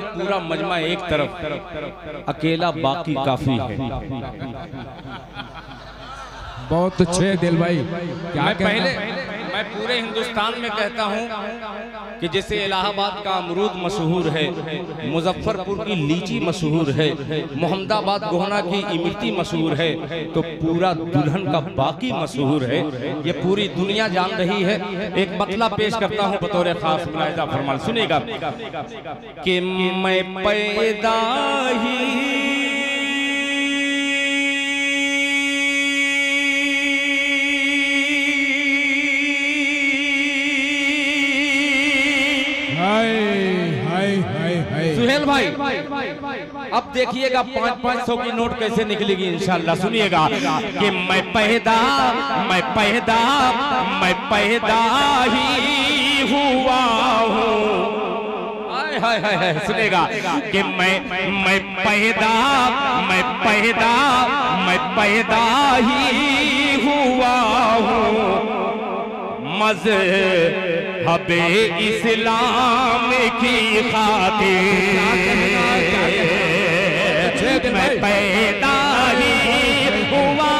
पूरा मजमा एक तरफ, अकेला बाकी काफी है। बहुत अच्छे दिल भाई, क्या मैं पूरे हिंदुस्तान में कहता हूं कि जैसे इलाहाबाद का अमरूद मशहूर है, मुजफ्फरपुर की लीची मशहूर है, मोहम्मदाबाद गोहना की इमरती मशहूर है, तो पूरा दुल्हन का बाकी मशहूर है। ये पूरी दुनिया जान रही है। एक मतला पेश करता हूं बतौर खास मुलाहिजा फरमान, सुनिएगा कि मैं पैदा ही सुहेल भाई, अब देखिएगा 500 की नोट कैसे निकलेगी इंशाल्लाह। सुनिएगा कि मैं पैदा ही हुआ हूँ। हाय हाय हाय, सुनेगा कि मैं पैदा ही हुआ हूँ। मज़हबे इस्लाम की खातिर मैं पैदा ही हुआ।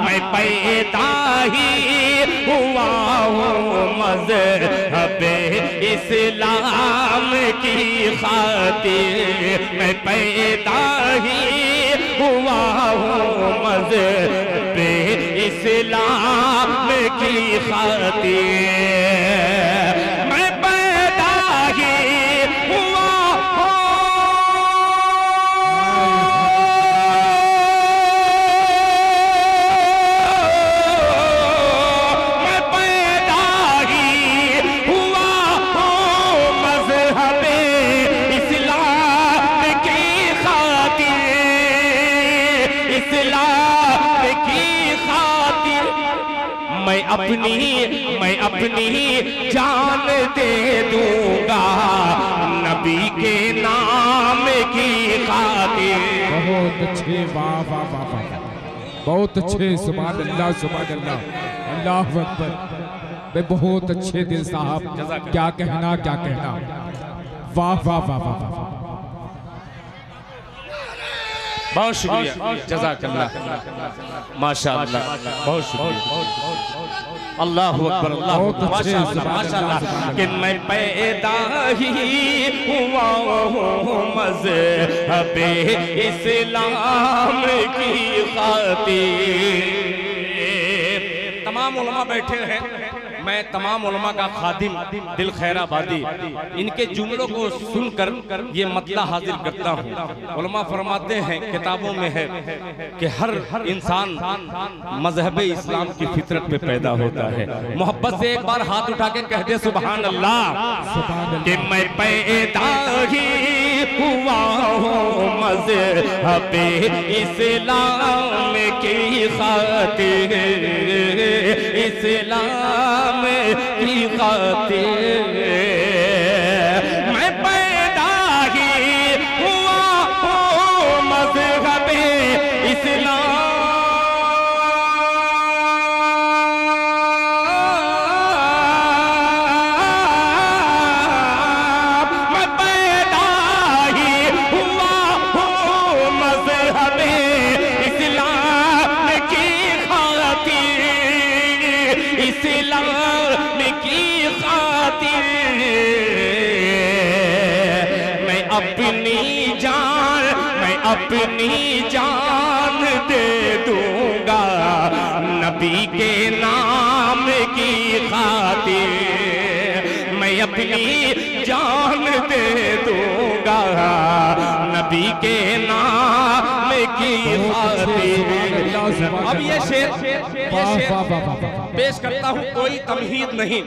मैं पैदा ही हुआ हूँ मज़हबे इस्लाम की खातिर। मैं पैदा ही हुआ हूँ मज़हबे इस्लाम की खातिर। मैं पैदा ही हुआ मैं अपनी जान दे दूंगा नबी के नाम की खातिर। बहुत अच्छे, वाह वाह वाह वाह, बहुत अच्छे, सुभान अल्लाह सुभान अल्लाह, अल्लाह अकबर। वे बहुत अच्छे दिल साहब, क्या कहना क्या कहना, वाह वाह वाह वाह वाह। बहुत शुक्रिया, जज़ाकल्लाह, माशाअल्लाह, बहुत शुक्रिया, अल्लाह अकबर, अल्लाह माशाअल्लाह। कि मैं पैदा ही हुआ हूँ मज़हबे इस्लाम की खातिर। तमाम उलमा बैठे हैं, मैं तमाम उलमा का खादिम दिल खैराबादी, इनके जुमलों को सुनकर ये मतला हाजिर करता हूँ। उलमा फरमाते हैं, किताबों में है कि हर इंसान मजहब इस्लाम की फितरत पे पैदा होता है। मोहब्बत से एक बार हाथ उठा के कह दे सुभान अल्लाह कि मैं पैदा ही हुआ हूँ मजहब इस्लाम की खातिर। इस्लाम की खातिर मैं पैदा ही हुआ हूँ मज़हब इस्लाम। मैं पैदा ही हुआ हूँ मज़हब इस्लाम की खातिर। इस्लाम की खातिर मैं अपनी जान दे दूंगा नबी के नाम की खातिर। मैं अपनी जान दे दूंगा नबी के नाम की खातिर। अब ये शेर पेश करता हूँ, कोई तमहीद नहीं,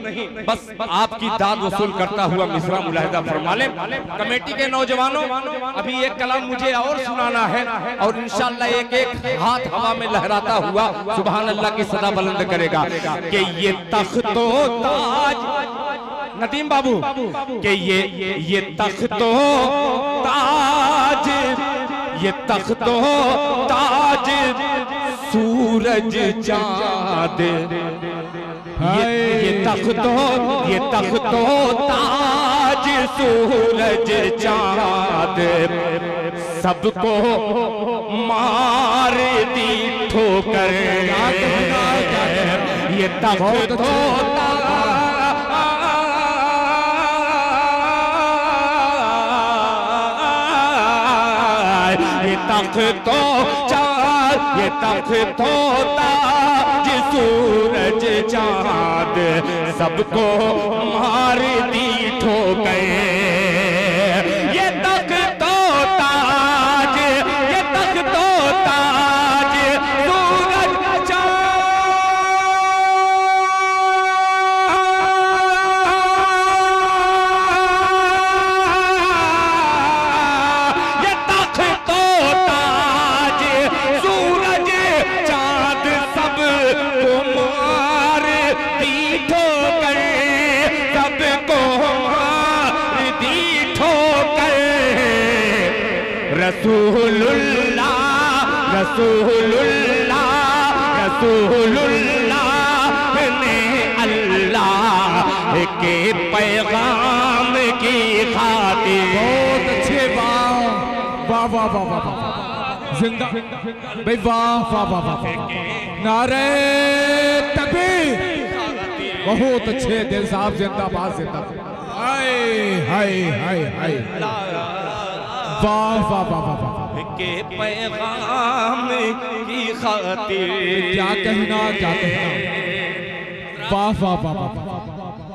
बस आपकी दाद वसूल करता हुआ मिसरा मुलाहिजा फरमा लें। कमेटी के नौजवानों, अभी एक कलाम मुझे और सुनाना है और इंशाअल्लाह एक एक हाथ हवा में लहराता हुआ सुभान अल्लाह की सदा बुलंद करेगा कि ये तख्तो ताज, नदीम बाबू, कि ये तख्तो ताज, ये तख्तो ताज सूर सूरज चांद, ये तख्तो ताज सूरज चांद सबको मार दी ठोकर। ये तख्तो तख्तो चांद, ये तख्तो ताज सूरज चांद सबको मार दी ठोकर। ये तख्तो ताज, ये तख्तो ताज सूरज रसूलुल्लाह, रसूलुल्लाह, रसूलुल्लाह ने अल्लाह के पैगाम की खातिर। बहुत अच्छे, वाह वाह वाह वाह वाह वाह, जिंदा भाई, वाह वाह वाह वाह, नारे तकबीर, बहुत अच्छे दिल साहब, जिंदाबाद जिंदाबाद। हाय हाय हाय हाय, वाह वाह वाह वाह वाह के पैगाम की खातिर। क्या कहना, क्या कहना, वाह वाह वाह वाह।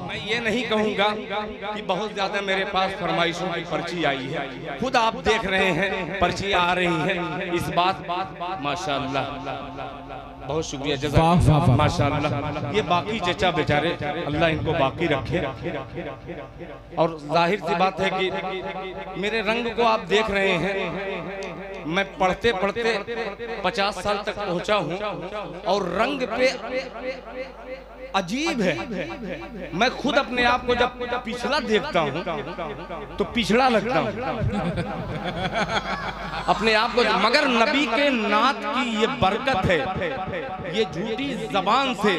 मैं ये नहीं कहूँगा कि बहुत ज़्यादा मेरे पास फरमाइशों की पर्ची आई है, खुद आप देख रहे हैं पर्ची आ रही है। इस बात माशाअल्लाह, बहुत शुक्रिया, जज़ाक माशाअल्लाह। ये बाकी चचा बेचारे, अल्लाह इनको बाकी रखे। और जाहिर सी बात है कि मेरे रंग को आप देख रहे हैं, मैं पढ़ते पढ़ते 50 साल तक पहुंचा हूं और रंग पे अजीब है। मैं खुद अपने आप को जब पिछड़ा देखता हूं तो पिछड़ा लगता हूं अपने आप को, मगर नबी के नात की ये बरकत है, ये झूठी जबान से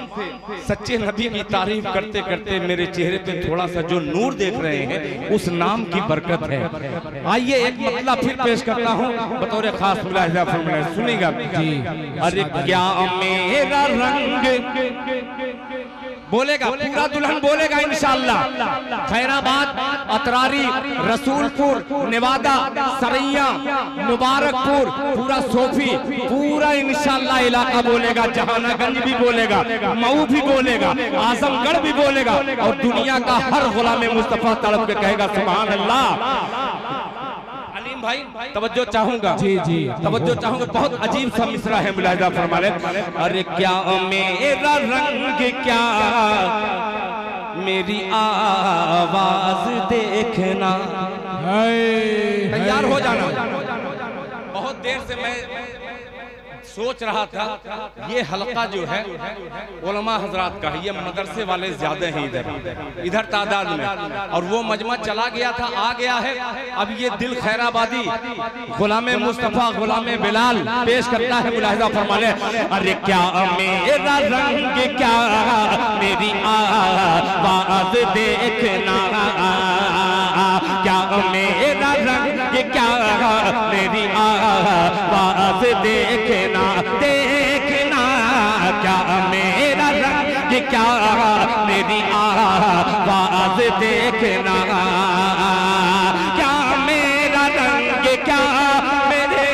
सच्चे नबी की तारीफ करते करते मेरे चेहरे पे थोड़ा सा जो नूर देख रहे हैं, उस नाम की बरकत है। आइए एक मतलब फिर पेश करता हूँ बतौर खास मुलाहिजा फरमाइए, सुनिएगा। अरे क्या मेरा रंग बोलेगा, पूरा दुल्हन बोलेगा इंशाअल्लाह। खैराबाद, अतरारी, रसूलपुर, नेवादा, सरैया, मुबारकपुर, पूरा सोफी, पूरा इंशाअल्लाह इलाका बोलेगा। जहानागंज भी बोलेगा, मऊ भी बोलेगा, आजमगढ़ भी बोलेगा, और दुनिया का हर गुलाम मुस्तफा तड़प के कहेगा सुभान अल्लाह। भाई तवज्जो चाहूंगा, जी जी तवज्जो चाहूंगा। बहुत अजीब सा मिसरा है, मुलाहिजा फरमा ले। अरे क्या मेरा रंग, क्या मेरी आवाज देखना। तैयार हो जाना, बहुत देर से मैं सोच रहा था ये हलका जो है उलमा हजरात का है, ये मदरसे वाले ज्यादा हैं इधर तादाद में, और वो मजमा चला गया था, आ गया है। अब ये दिल खैराबादी गुलाम मुस्तफा गुलाम बिलाल पेश करता है, मुलाहिजा फरमा ले। अरे क्या मेरा रंग, क्या मेरी आवाज देखना, क्या मेरा रंग, क्या मेरी आवाज देखना, देखना। क्या मेरा रंग, क्या मेरी आवाज देखना, क्या मेरा रंग, क्या मेरे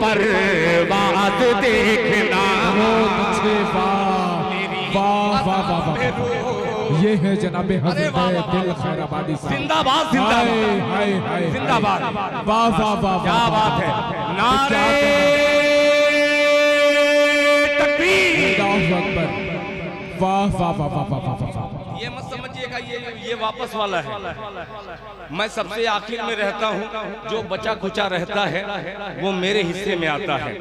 परवाज़ देखना। ये है जनाबे हज़रत दिल खैराबादी साहब, जिंदाबाद जिंदाबाद जिंदाबाद। वाह वाह वाह, क्या बात है। नारे वाह वाह वाह वाह वाह वाह। ये मत समझिएगा ये वापस वाला है। मैं सबसे आखिर में रहता हूँ, जो बचा खुचा रहता है वो मेरे हिस्से में आता है।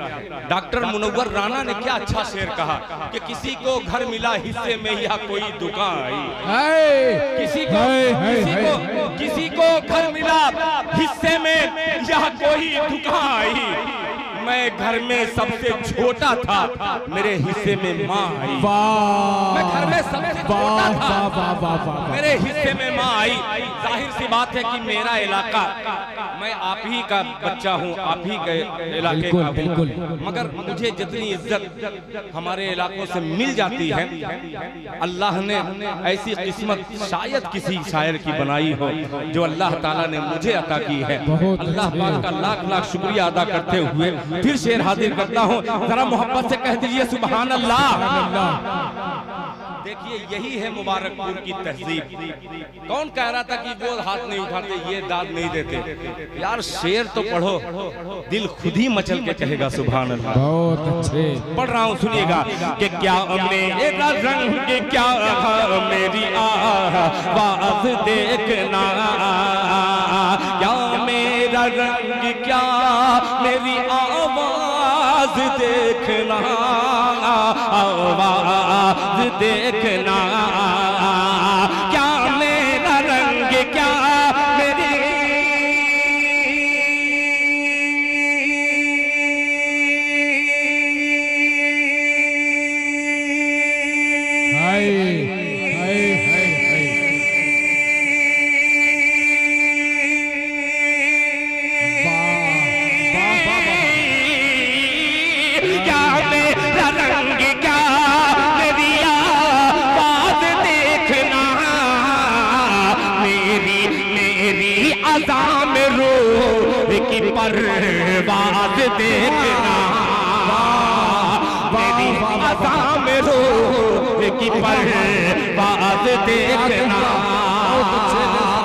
डॉक्टर मुनव्वर राना ने क्या अच्छा शेर कहा कि किसी को घर मिला हिस्से में या कोई दुकान आई। किसी को घर मिला हिस्से में या कोई दुकान आई। मैं घर में सबसे छोटा था, मेरे हिस्से में माँ आई। मैं घर में सबसे छोटा था, मेरे हिस्से में माँ आई। जाहिर सी बात है कि मेरा इलाका, मैं आप ही का बच्चा हूँ, आप ही के इलाके का हूँ, मगर मुझे जितनी इज्जत हमारे इलाकों से मिल जाती है, अल्लाह ने ऐसी किस्मत शायद किसी शायर की बनाई हो जो अल्लाह ताला ने मुझे अता की है। अल्लाह पाक का लाख लाख शुक्रिया अदा करते हुए फिर शेर हाजिर करता हूँ। जरा मोहब्बत से कह दीजिए सुभान अल्लाह। देखिए यही है मुबारकपुर की तहजीब। कौन कह रहा था कि वो हाथ नहीं उठाते, ये दाद नहीं देते? यार शेर तो पढ़ो, दिल खुद ही मचल के कहेगा सुभान अल्लाह। बहुत अच्छे पढ़ रहा हूँ, सुनिएगा कि क्या मेरा रंग, क्या मेरी आवाज़ देखना, क्या मेरा रंग, क्या मेरी आवाज़ देखना, आवाज़ देखना, क्या मेरा रंग, क्या मेरी हाय हाय हाय हाय। क्या मेरा रंग, क्या मेरी आवाज़ देखना, मेरी अज़ा में रूह की परवाज़ देखना, मेरी अज़ा में रूह की परवाज़ देखना।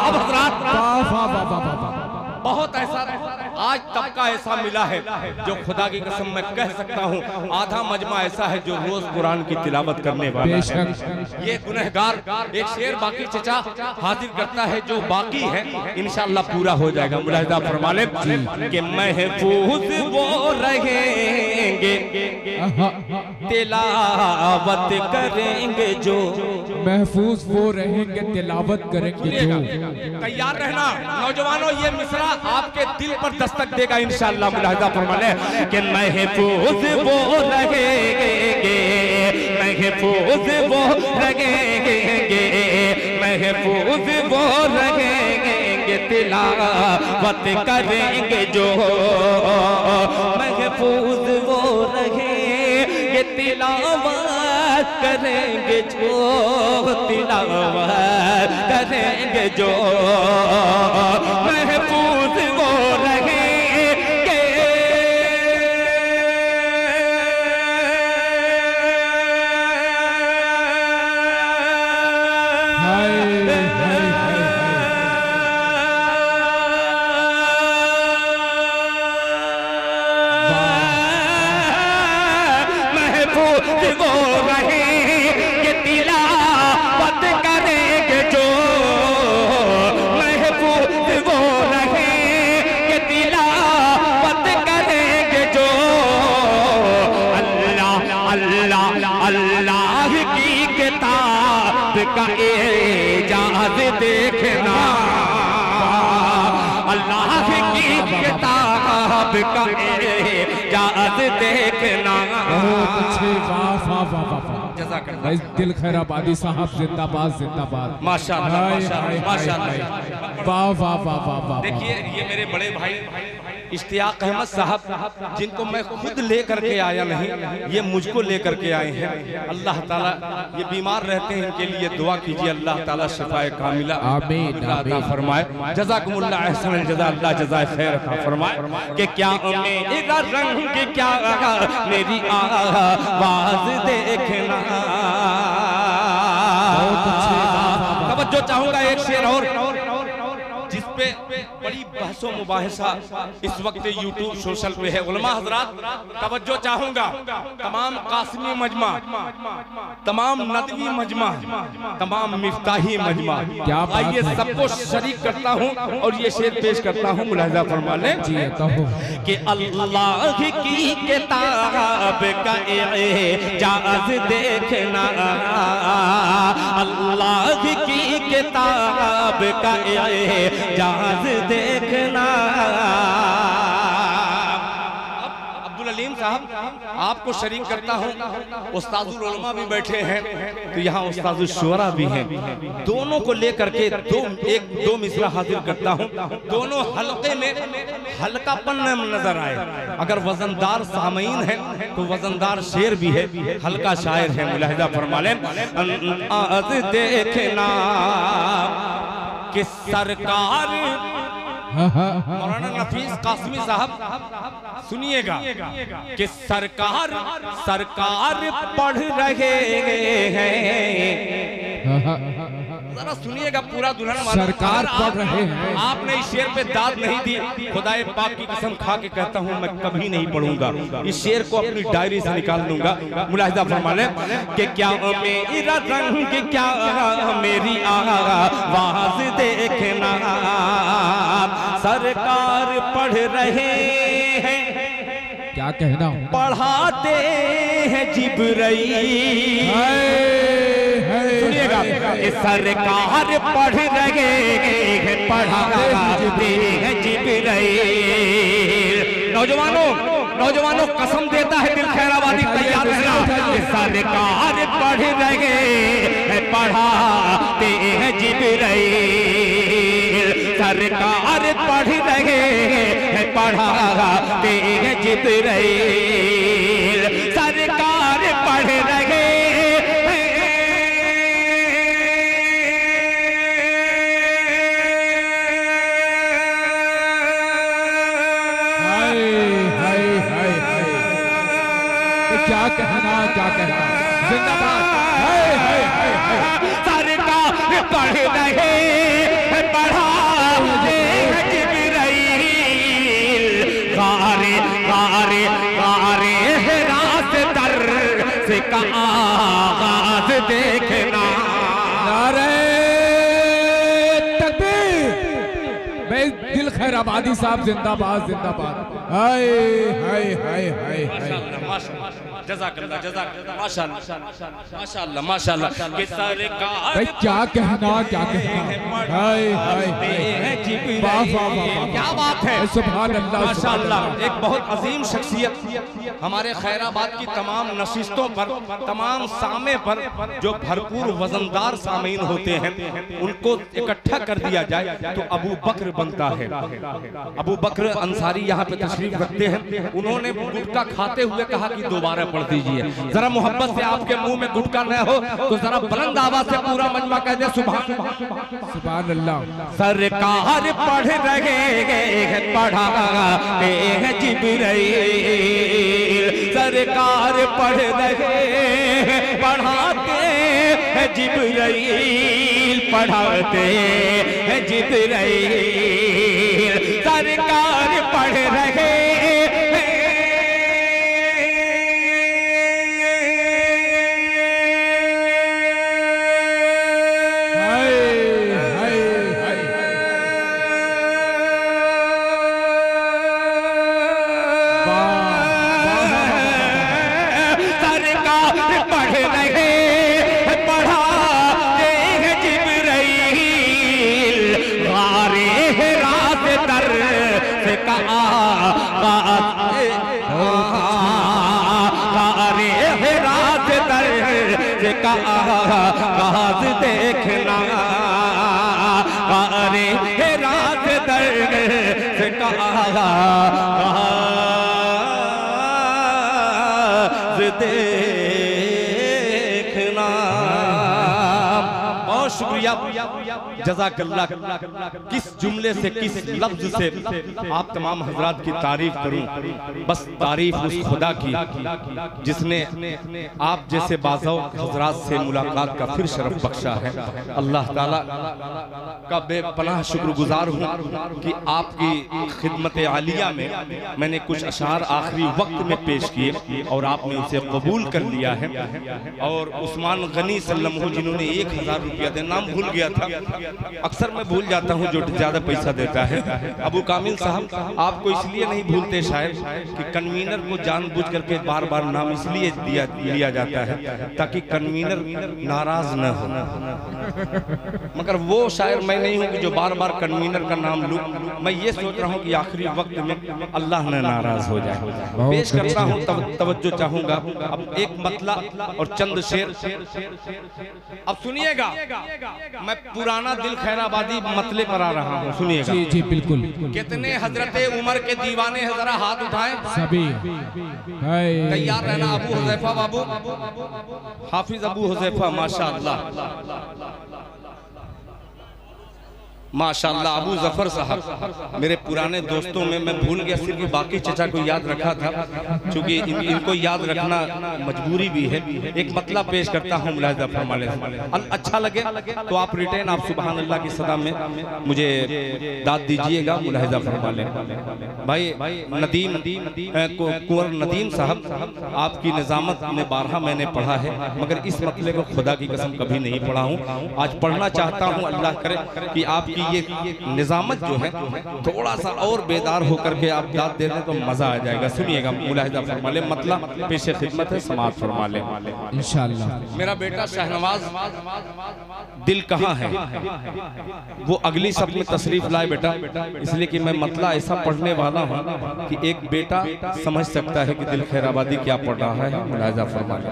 अब हज़रात बहुत ऐसा आज तबका ऐसा मिला है जो खुदा की कसम मैं कह सकता हूँ, आधा मजमा ऐसा है जो रोज कुरान की तिलावत करने वाला है। ये गुनहगार एक शेर बाकी चचा हाजिर करता है जो बाकी है, इंशाअल्लाह पूरा हो जाएगा। मुलाहिजा फरमा ले कि महफूज वो रहेंगे तिलावत करेंगे जो, महफूज वो रहेंगे तिलावत करेंगे जो। तैयार रहना नौजवानों, ये मिसरा आपके दिल पर दस्तक देगा इंशाअल्लाह। मुलाहिजा फरमा ले कि महफूज वो रहेंगे, महफूज वो रहेंगे, महफूज वो रहेंगे तिलावत करेंगे जो, महफूज वो रहेंगे तिलावत करेंगे जो, तिलावत करेंगे जो, महफूज वो रहेंगे। अल्लाह की किताब का एजाज देखना, अल्लाह की किताब का एजाज देखना। बहुत अच्छे, वाह वाह वाह वाह। दिल खैराबादी साहब जिंदाबाद जिंदाबाद। माशाअल्लाह माशाअल्लाह माशाअल्लाह, वाह वाह वाह वाह वाह। देखिए ये मेरे बड़े भाई इश्तियाक अहमद साहब, जिनको मैं खुद लेकर के आया नहीं, ये मुझको लेकर के आए हैं। अल्लाह ताला ये बीमार रहते हैं, इनके लिए दुआ कीजिए, अल्लाह ताला शिफाए कामिला अता फरमाए। जज़ाकुमुल्लाह अहसनल जज़ा, अल्लाह जज़ाए खैर अता फरमाए। कि क्या मेरा रंग, क्या मेरी आवाज़ देखना। तवज्जो चाहूंगा एक शेर और जिसपे बड़ी बहसो मुबाहिसा इस वक्त यूट्यूब सोशल पे है। उलमा हजरात तवज्जो चाहूंगा, तमाम कासिमी मजमा, तमाम नदवी मजमा, तमाम मिफ्ताही मजमा, आइए सबको शरीक करता हूँ और ये शेर पेश करता हूँ, मुलाहिजा फरमा लें कि अल्लाह की किताब का एजाज देखना, अल्लाह की किताब का एजाज देखना। अब्दुल अलीम साहब आपको शरीक करता हूँ, उस्ताजुल उलमा भी बैठे हैं तो यहाँ उस्ताजुल शुरा भी हैं, दोनों को लेकर के दो मिसरा हाजिर करता हूँ। दोनों हल्के में हल्कापन नजर आए। अगर वजनदार सामीन है तो वजनदार शेर भी है, हल्का शायर है, मुलाहिजा फरमा लें। आज देखना कि सरकार मौलाना नफीस कासमी साहब सुनिएगा कि सरकार पढ़ रहे हैं, जरा सुनिएगा पूरा दुल्हन सरकार पढ़ रहे हैं। आपने इस शेर पे दाद नहीं दी, खुदाए पाक की कसम खा के कहता हूँ मैं कभी नहीं पढ़ूंगा, इस शेर को अपनी डायरी से निकाल दूंगा। मुलाहिजा फरमा लें कि क्या मेरा रंग, क्या मेरी आवाज देखना, सरकार पढ़ रहे हैं, क्या कहना, पढ़ाते हैं जिब्राइल। सुनिएगा, सरकार पढ़ रहे हैं, पढ़ाते हैं जिब्राइल। नौजवानों कसम देता है दिल खैराबादी, तैयार रहना। सरकार पढ़ रहे हैं, पढ़ाते हैं जिब्राइल, सरकार पढ़ रहे हैं, पढ़ाते हैं जिब्राइल, सरकार पढ़ रहे क्या कहना, जिंदाबाद। सरकार पढ़ रहे हैं, पढ़ाते हैं जिब्राइल, गारे रात दर से का आगाज देखना। नारे तकबीर। मैं दिल खैराबादी साहब जिंदाबाद जिंदाबाद। हाय हाय हाय हाय हाय। जज़ाकल्लाह जज़ाकल्लाह, माशाअल्लाह माशाअल्लाह। कि सरकार भाई क्या कहना, क्या कहना, हाय हाय वाह वाह वाह, क्या बात है, सुभान अल्लाह माशाअल्लाह। एक बहुत अजीम शख्सियत हमारे खैराबाद की तमाम नशिस्तों पर, तमाम सामे पर जो भरपूर वजनदार सामीन होते हैं उनको इकट्ठा कर दिया जाए तो अबू बकर बनता है। अबू बकर अंसारी यहाँ पे तशरीफ रखते हैं, उन्होंने गुटखा खाते हुए कहा कि दोबारा पढ़ दीजिए। जरा मोहब्बत से आपके मुंह में गुटखा न हो तो जरा बुलंद आवाज से पूरा मजमा कह दे सुभान अल्लाह। सरकार पढ़ रहे हैं, पढ़ाते हैं जिब्राइल, सरकार पढ़ रहे हैं, पढ़ाते हैं जिब्राइल, पढ़ाते हैं जिब्राइल, सरकार पढ़ रहे आगाज देखना, अरे रात दर्द का आगाज देखना। बहुत शुक्रिया, जज़ाकल्लाह। किस जुमले से, किस लफ्ज से आप तमाम हजरात की तारीफ करूं? बस तारीफ उस खुदा की जिसने आप जैसे बाज़ौ हजरात से मुलाकात का फिर शरफ बख्शा है। अल्लाह ताला का बेपनाह शुक्रगुजार हूँ कि आपकी खिदमत आलिया में मैंने कुछ अशार आखिरी वक्त में पेश किए और आपने उसे कबूल कर लिया है। और उस्मान गनी सल्लल्लाहु जिन्होंने 1000 रुपया दे, नाम भूल गया था, अक्सर मैं भूल जाता हूँ जो ज्यादा पैसा देता है। अबू कामिल साहब आपको इसलिए नहीं भूलते शायद कि कन्वीनर को जानबूझ करके बार बार नाम इसलिए लिया जाता है ताकि कन्वीनर नाराज न हो, मगर वो शायर मैं नहीं हूँ कि जो बार बार कन्वीनर का नाम लूं। मैं ये सोच रहा हूँ कि आखिरी वक्त में अल्लाह न नाराज हो जाए। पेश करता हूँ, तवज्जो चाहूंगा। अब एक मतला और चंद शेर अब सुनिएगा। मैं पुराना दिल खैराबादी मतले पर आ रहा हूँ, सुनिएगा। जी जी बिल्कुल। कितने हजरते उमर के दीवाने हैं, जरा हाथ उठाएं सभी। तैयार रहना। अबू हुज़ैफा बाबू, हाफिज अबू हुज़ैफा, माशाअल्लाह माशाअल्लाह। अबू जफर साहब मेरे पुराने दोस्तों में, मैं भूल गया, सिर्फ बाकी चचा को याद रखा था, क्योंकि इनको याद रखना मजबूरी भी है। एक मतला पेश करता हूँ, मुलाहिज़ा फरमा लें। अच्छा लगे तो आप रिटेन, आप सुबहान अल्लाह की सदा में मुझे दाद दीजिएगा, मुलाहिज़ा फरमा लें। भाई नदीम, कुंवर नदीम साहब, आपकी निज़ामत में 12 मैंने पढ़ा है, मगर इस मतले को खुदा की कसम कभी नहीं पढ़ा हूँ। आज पढ़ना चाहता हूँ। अल्लाह करे कि आपकी ये निजामत जो है थोड़ा सा और बेदार होकर के आप दाद दे दें तो मजा आ जाएगा। सुनिएगा, मुलाहिज़ा फरमा ले। मतलब पेशे खिदमत है, समाअत फरमा ले इंशाअल्लाह। मेरा बेटा शहनवाज दिल कहाँ है, वो अगली सब में तशरीफ लाए बेटा, इसलिए कि मैं मतला ऐसा पढ़ने वाला हूँ कि एक बेटा समझ सकता है कि दिल खैराबादी क्या पढ़ रहा है। मुलाहिज़ा फरमा ले।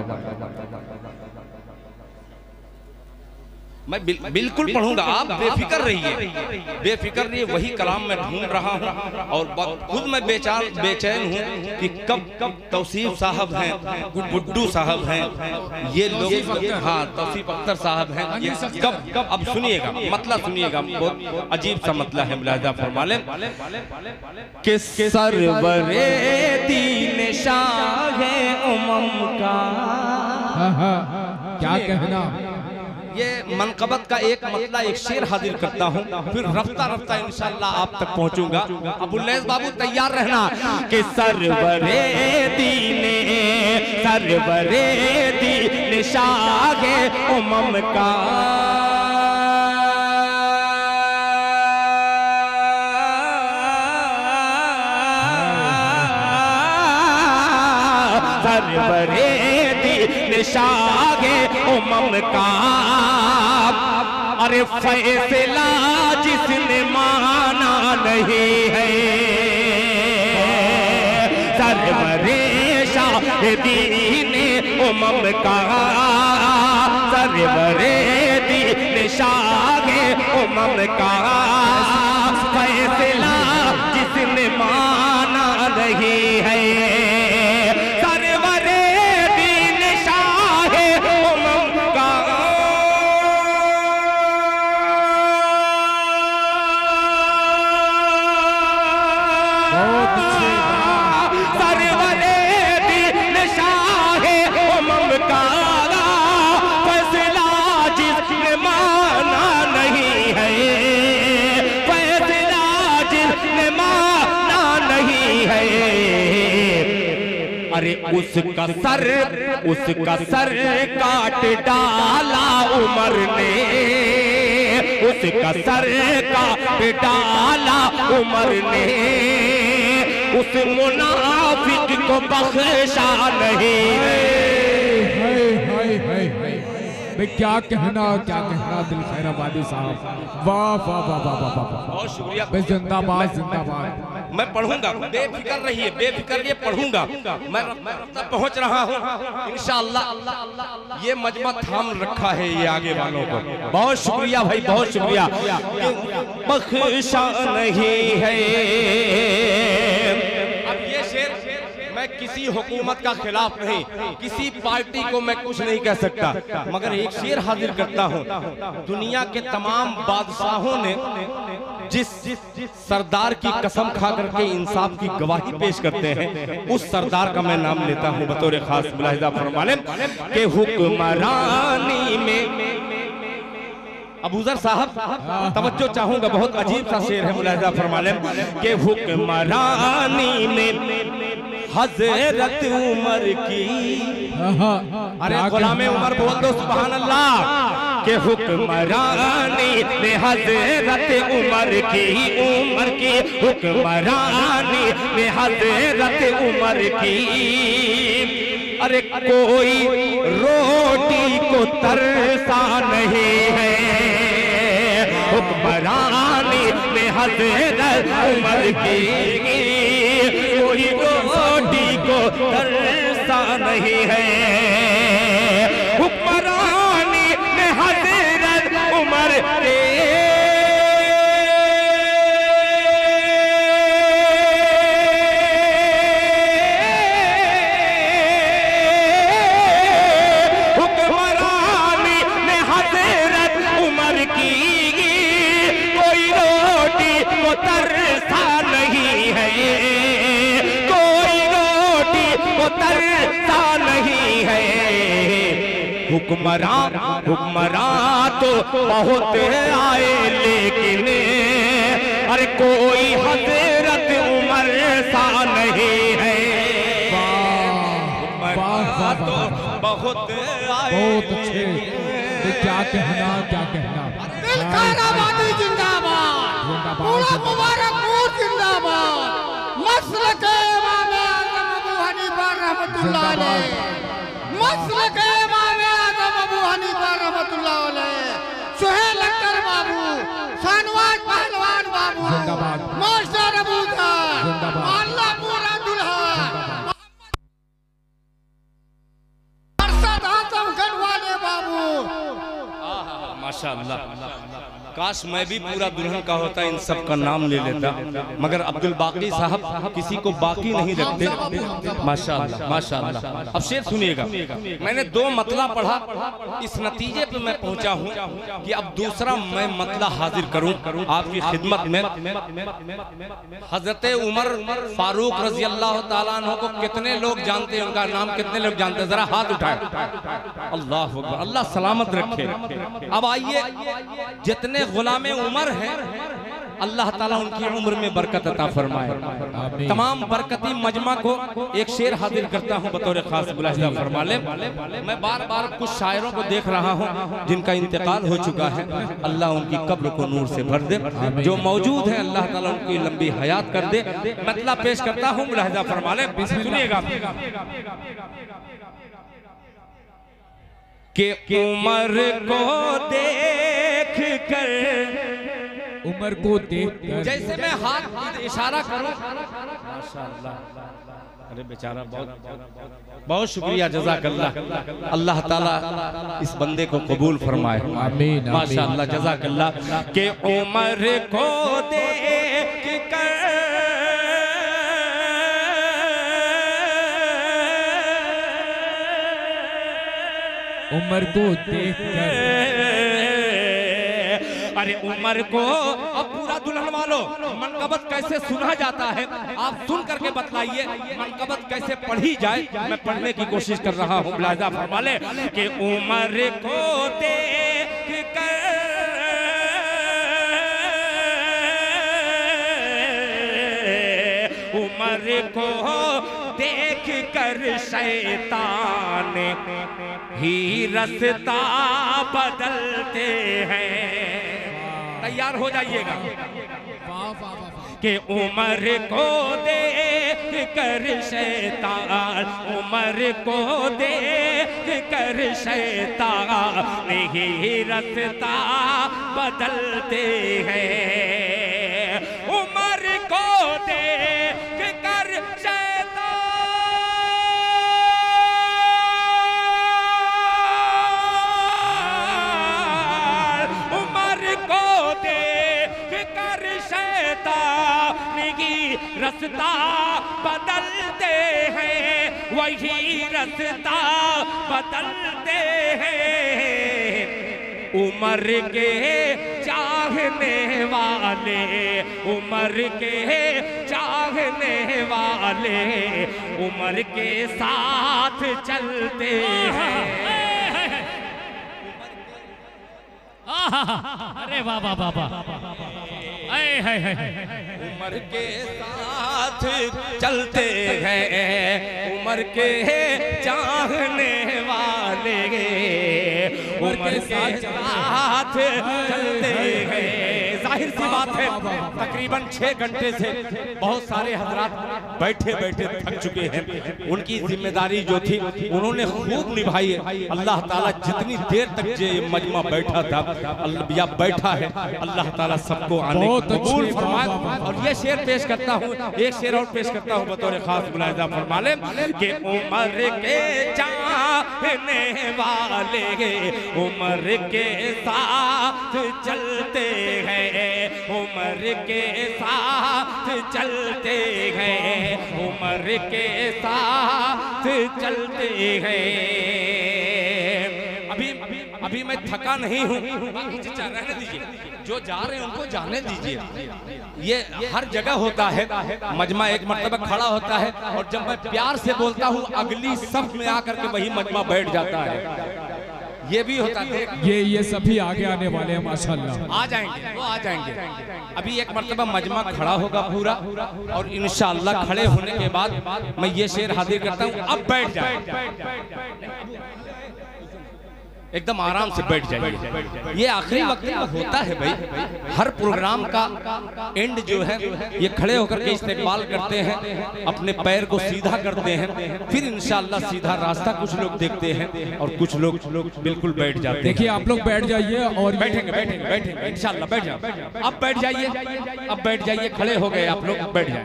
मैं बिल्कुल पढ़ूंगा, आप बेफिक्र रहिए, बेफिक्र रहिए। वही कलाम मैं ढूंढ रहा हूँ और खुद मैं बेचैन हूँ कि कब तौसीफ साहब हैं, गुड्डू साहब हैं, ये लोग, हाँ तौसीफ अख्तर साहब हैं, ये कब। अब सुनिएगा, मतला सुनिएगा, बहुत अजीब सा मतला है। मुलाहिज़ा फरमा लें कि सरवरे दीन शाह उम्म का, क्या कहना। ये मनकबत का एक मतला, एक शेर हाजिर करता हूँ, फिर रफ्ता रफ्ता इंशाअल्लाह आप तक पहुँचूंगा। अबुल्लैस बाबू तैयार रहना कि सरवरे दीने, सरवरे दीन शाहे उम्म का, सरवरे दीन शाहे उम्म का, अरे फैसला जिसने माना नहीं है, सरवरे शाह दीन उम्म का, सरवरे दीन शाह उम्म का, फैसला जिसने माना नहीं है, उसका सर काट डाला उमर ने, उसका सर काट डाला उमर ने, उस मुनाफिक को बख्शा नहीं। क्या कहना, क्या कहना दिल खैराबादी साहब, वाह वाह वाह वाह वाह वाह, बहुत शुक्रिया। जिंदाबाद जिंदाबाद। मैं पढ़ूंगा, बेफिक्र रहिए, बेफिक्र रहिए, पढ़ूंगा। मैं तब पहुंच रहा हूं इंशाअल्लाह। ये मजमा थाम रखा है ये आगे वालों को। बहुत शुक्रिया भाई, बहुत शुक्रिया। बख्शा नहीं है। अब ये शेर मैं किसी हुकूमत का खिलाफ नहीं, किसी पार्टी को मैं कुछ नहीं कह सकता, मगर एक शेर हाजिर करता हूँ। दुनिया के तमाम बादशाहों ने जिस सरदार की कसम खा करके इंसाफ की गवाही पेश करते हैं, उस सरदार का मैं नाम लेता हूँ बतौर खास। मुलाहिजा फरमालें कि हुक्मरानी में अबूजर साहब तवज्जो चाहूंगा, बहुत अजीब सा शेर है। मुलाहिजा फरमालें कि हुक्मरानी में हजरत उमर की, अरे गुलामे उमर बोल दो सुभान अल्लाह, के हुक्मरानी में हजरत उमर की हुक्मरानी में हजरत उमर की। अरे कोई रोटी को तरसा नहीं है, हुक्मरानी में हजरत उमर की। कोई रोटी को तरसा नहीं है, हुक्मरानी में हजरत उमर के। हुक्मरानी में हजरत उमर की, कोई रोटी को तरसा नहीं है, तरसा नहीं है। हुक्मरान तो बहुत आए, लेकिन अरे कोई हजरत उमर सा नहीं है। हुक्मरान तो बहुत आए, बहुत अच्छे। क्या कहना क्या कहना। दिलखैराबादी जिंदाबाद, पूरा मुबारकपुर जिंदाबाद, मसलक इमाम आज़म अबू हनीफा रहमतुल्लाह अलैह, मसलक इमाम आज़म अबू हनीफा रहमतुल्लाह अलैह, सुहेल अख्तर बाबू, शाहनवाज पहलवान बाबू, मास्टर अबू जर, अल्लाह पूरा दुल्हा, अरशद आजम गढ़वाले बाबू। माशाअल्लाह, काश मैं भी पूरा दुल्हन का होता, इन सब का नाम ले लेता, मगर अब्दुल बाकी साहब किसी को बाकी नहीं रखते। माशाअल्लाह माशाअल्लाह। अब शेर सुनिएगा, मैंने दो मतला पढ़ा, इस नतीजे पे मैं पहुंचा हूं कि अब दूसरा मैं मतला हाजिर करूं आपकी खिदमत में। हजरत उमर फारूक रजी अल्लाह ताला अन्हु को कितने लोग जानते हैं, उनका नाम कितने लोग जानते हैं, जरा हाथ उठाए। अल्लाह अकबर, अल्लाह सलामत रखे। अब आइए, जितने गुलामे उमर हैं, अल्लाह ताला उनकी उम्र में बरकत अता फरमाए। तमाम बरकती मजमा को एक शेर हाजिर करता हूं बतौर खास। मुलाहिजा फरमा ले, मैं बार बार कुछ शायरों को देख रहा हूं जिनका इंतकाल हो चुका है, अल्लाह उनकी कब्र को नूर से भर दे। जो मौजूद हैं अल्लाह ताला उनकी लंबी हयात कर दे। मतलब पेश करता हूं, मुलाहिजा फरमा ले, सुनिएगा कि उमर को देख कर, उमर को देख कर, जैसे मैं हाथ इशारा करूं, माशाअल्लाह, अरे बेचारा बहुत बहुत शुक्रिया, जज़ाकल्लाह। अल्लाह ताला इस बंदे को कबूल फरमाए, आमीन। माशाअल्लाह, जज़ाकल्लाह। कि उमर को देख कर, उमर को देख कर, अरे उमर को, अब पूरा दुल्हन वालों, मनकबत कैसे सुना जाता है आप सुन करके बतलाइए, मनकबत कैसे पढ़ी जाए, मैं पढ़ने की कोशिश कर रहा हूँ। मुलाहिजा फरमा ले कि उमर को देख कर, उमर को देख कर शैतान ही रास्ता बदलते हैं। तैयार हो जाइएगा कि उमर को देख कर शैतान, उमर को देख कर शैतान ही रास्ता बदलते हैं। उमर को देख कर रास्ता बदलते हैं, वही रास्ता बदलते हैं। उम्र के चाहने वाले, उम्र के चाहने वाले उम्र के साथ चलते हैं। अरे वाह वाह वाह वाह, उम्र के साथ चलते हैं, उम्र के चाहने वाले उम्र के साथ चलते हैं। जाहिर सी बात है, तकरीबन 6 घंटे से बहुत सारे हजरात बैठे बैठे थक चुके हैं। उनकी जिम्मेदारी जो थी उन्होंने खूब निभाई है। अल्लाह ताला जितनी देर तक ये मजमा बैठा था या बैठा है, अल्लाह ताला सबको आने की कबूल फरमाए। और ये शेर पेश करता हूँ, एक शेर और पेश करता हूँ बतौर खास मुलाहिजा फरमा लें कि उम्र के चाहने वाले उम्र के साथ चलते हैं, उम्र के साथ चलते हैं, उम्र के साथ चलते हैं। अभी मैं थका नहीं हूँ, रहने दीजिए, जो जा रहे हैं उनको जाने दीजिए। ये हर जगह होता है, मजमा एक मर्तबा खड़ा होता है और जब मैं प्यार से बोलता हूँ अगली सफ में आकर के वही मजमा बैठ जाता है। ये भी होता है। ये सभी आगे आने वाले हैं माशाल्लाह। आ जाएंगे, वो आ जाएंगे। अभी एक मर्तबा मजमा खड़ा होगा पूरा और इंशाअल्लाह खड़े होने के बाद मैं ये शेर हाजिर करता हूँ। अब बैठ जाए, एकदम आराम से बैठ जाइए। ये आखिरी वक्त में होता है भाई, हर प्रोग्राम का एंड जो है ये खड़े होकर के इस्तेमाल करते हैं, अपने पैर को सीधा करते हैं, फिर इंशाअल्लाह सीधा रास्ता कुछ लोग देखते हैं और कुछ लोग बिल्कुल बैठ जाते हैं। देखिए आप लोग बैठ जाइए और बैठेंगे बैठेंगे बैठेंगे इंशाअल्लाह। बैठ जाओ, अब बैठ जाइए, अब बैठ जाइए। खड़े हो गए आप लोग, बैठ जाए,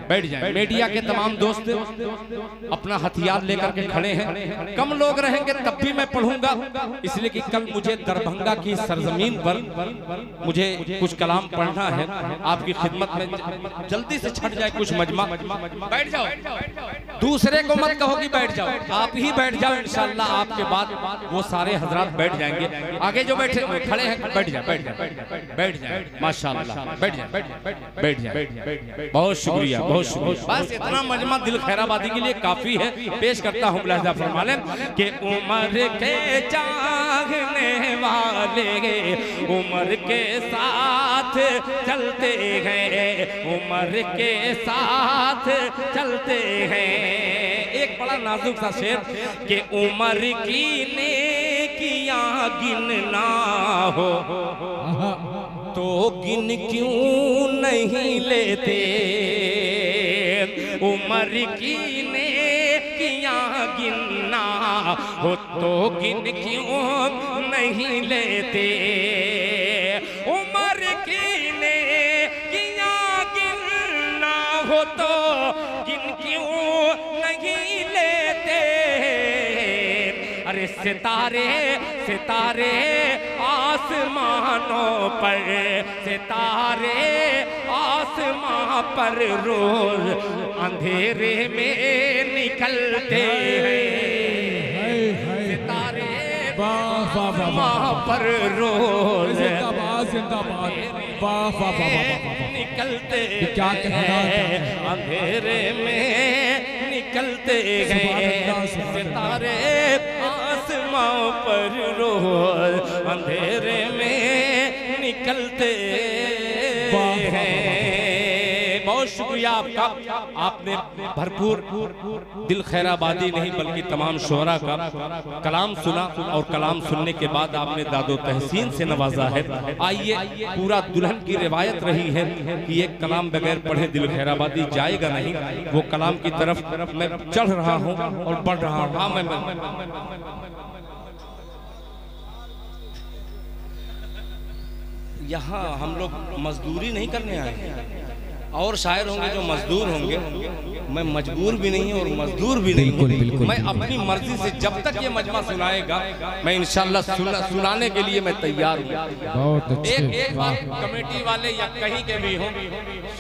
बैठ जाए। मीडिया के तमाम दोस्त अपना हथियार लेकर के खड़े हैं। कम लोग रहेंगे तब भी मैं पढ़ूंगा, इसलिए कि कल मुझे दरभंगा की सरजमीन पर मुझे कुछ कलाम पढ़ना है। आपकी खिदमत में जल्दी से छट जाए कुछ मजमा। बैठ जाओ, दूसरे को मत कहो कि बैठ जाओ, आप ही बैठ जाओ। इंशाअल्लाह आपके बाद वो सारे हजरात बैठ जाएंगे। आगे जो बैठे खड़े हैं बैठ जाए, बैठ जाए, बैठ जाए माशाअल्लाह, बैठ जाए, बैठ जाए। बहुत शुक्रिया, बहुत शुक्रिया। बस इतना मजमा दिल खैराबादी के लिए काफी है। पेश करता हूँ मुलाहिजा फरमा लें कि उम्र के चाहने वाले उम्र के साथ चलते हैं, उम्र के साथ चलते हैं। एक बड़ा नाजुक सा शेर कि उम्र की नेकियां गिनना हो तो गिन क्यों नहीं लेते, उम्र की नेकियां गिनना हो तो गिन क्यों नहीं लेते, उम्र की नेकियां गिनना हो तो गिन क्यों नहीं लेते। अरे सितारे सितारे आसमानों पर, सितारे आसमां पर रोज अंधेरे में निकलते हैं, सितारे आसमां पर रोज निकलते हैं, अंधेरे में निकलते हैं, सितारे आसमां पर रोज अंधेरे में निकलते हैं। बहुत शुक्रिया आपका, आपने भरपूर दिल खैराबादी नहीं बल्कि तमाम शोहरा का कलाम सुना और कलाम सुनने के बाद आपने दादो तहसीन से नवाजा है। आइए, पूरा दुल्हन की रिवायत रही है कि एक कलाम बगैर पढ़े दिल खैराबादी जाएगा नहीं। वो कलाम की तरफ मैं चढ़ रहा हूँ और बढ़ रहा हूँ। हाँ, मैं यहाँ हम लोग मजदूरी नहीं करने आए, और शायर होंगे जो मजदूर होंगे, मैं मजबूर भी नहीं और मजदूर भी नहीं हूँ। बिल्कुल मैं अपनी मर्जी से जब तक ये मजमा सुनाएगा मैं इंशाल्लाह सुनाने के लिए मैं तैयार हूँ। बहुत अच्छे। एक बात कमेटी वाले या कहीं के भी हों,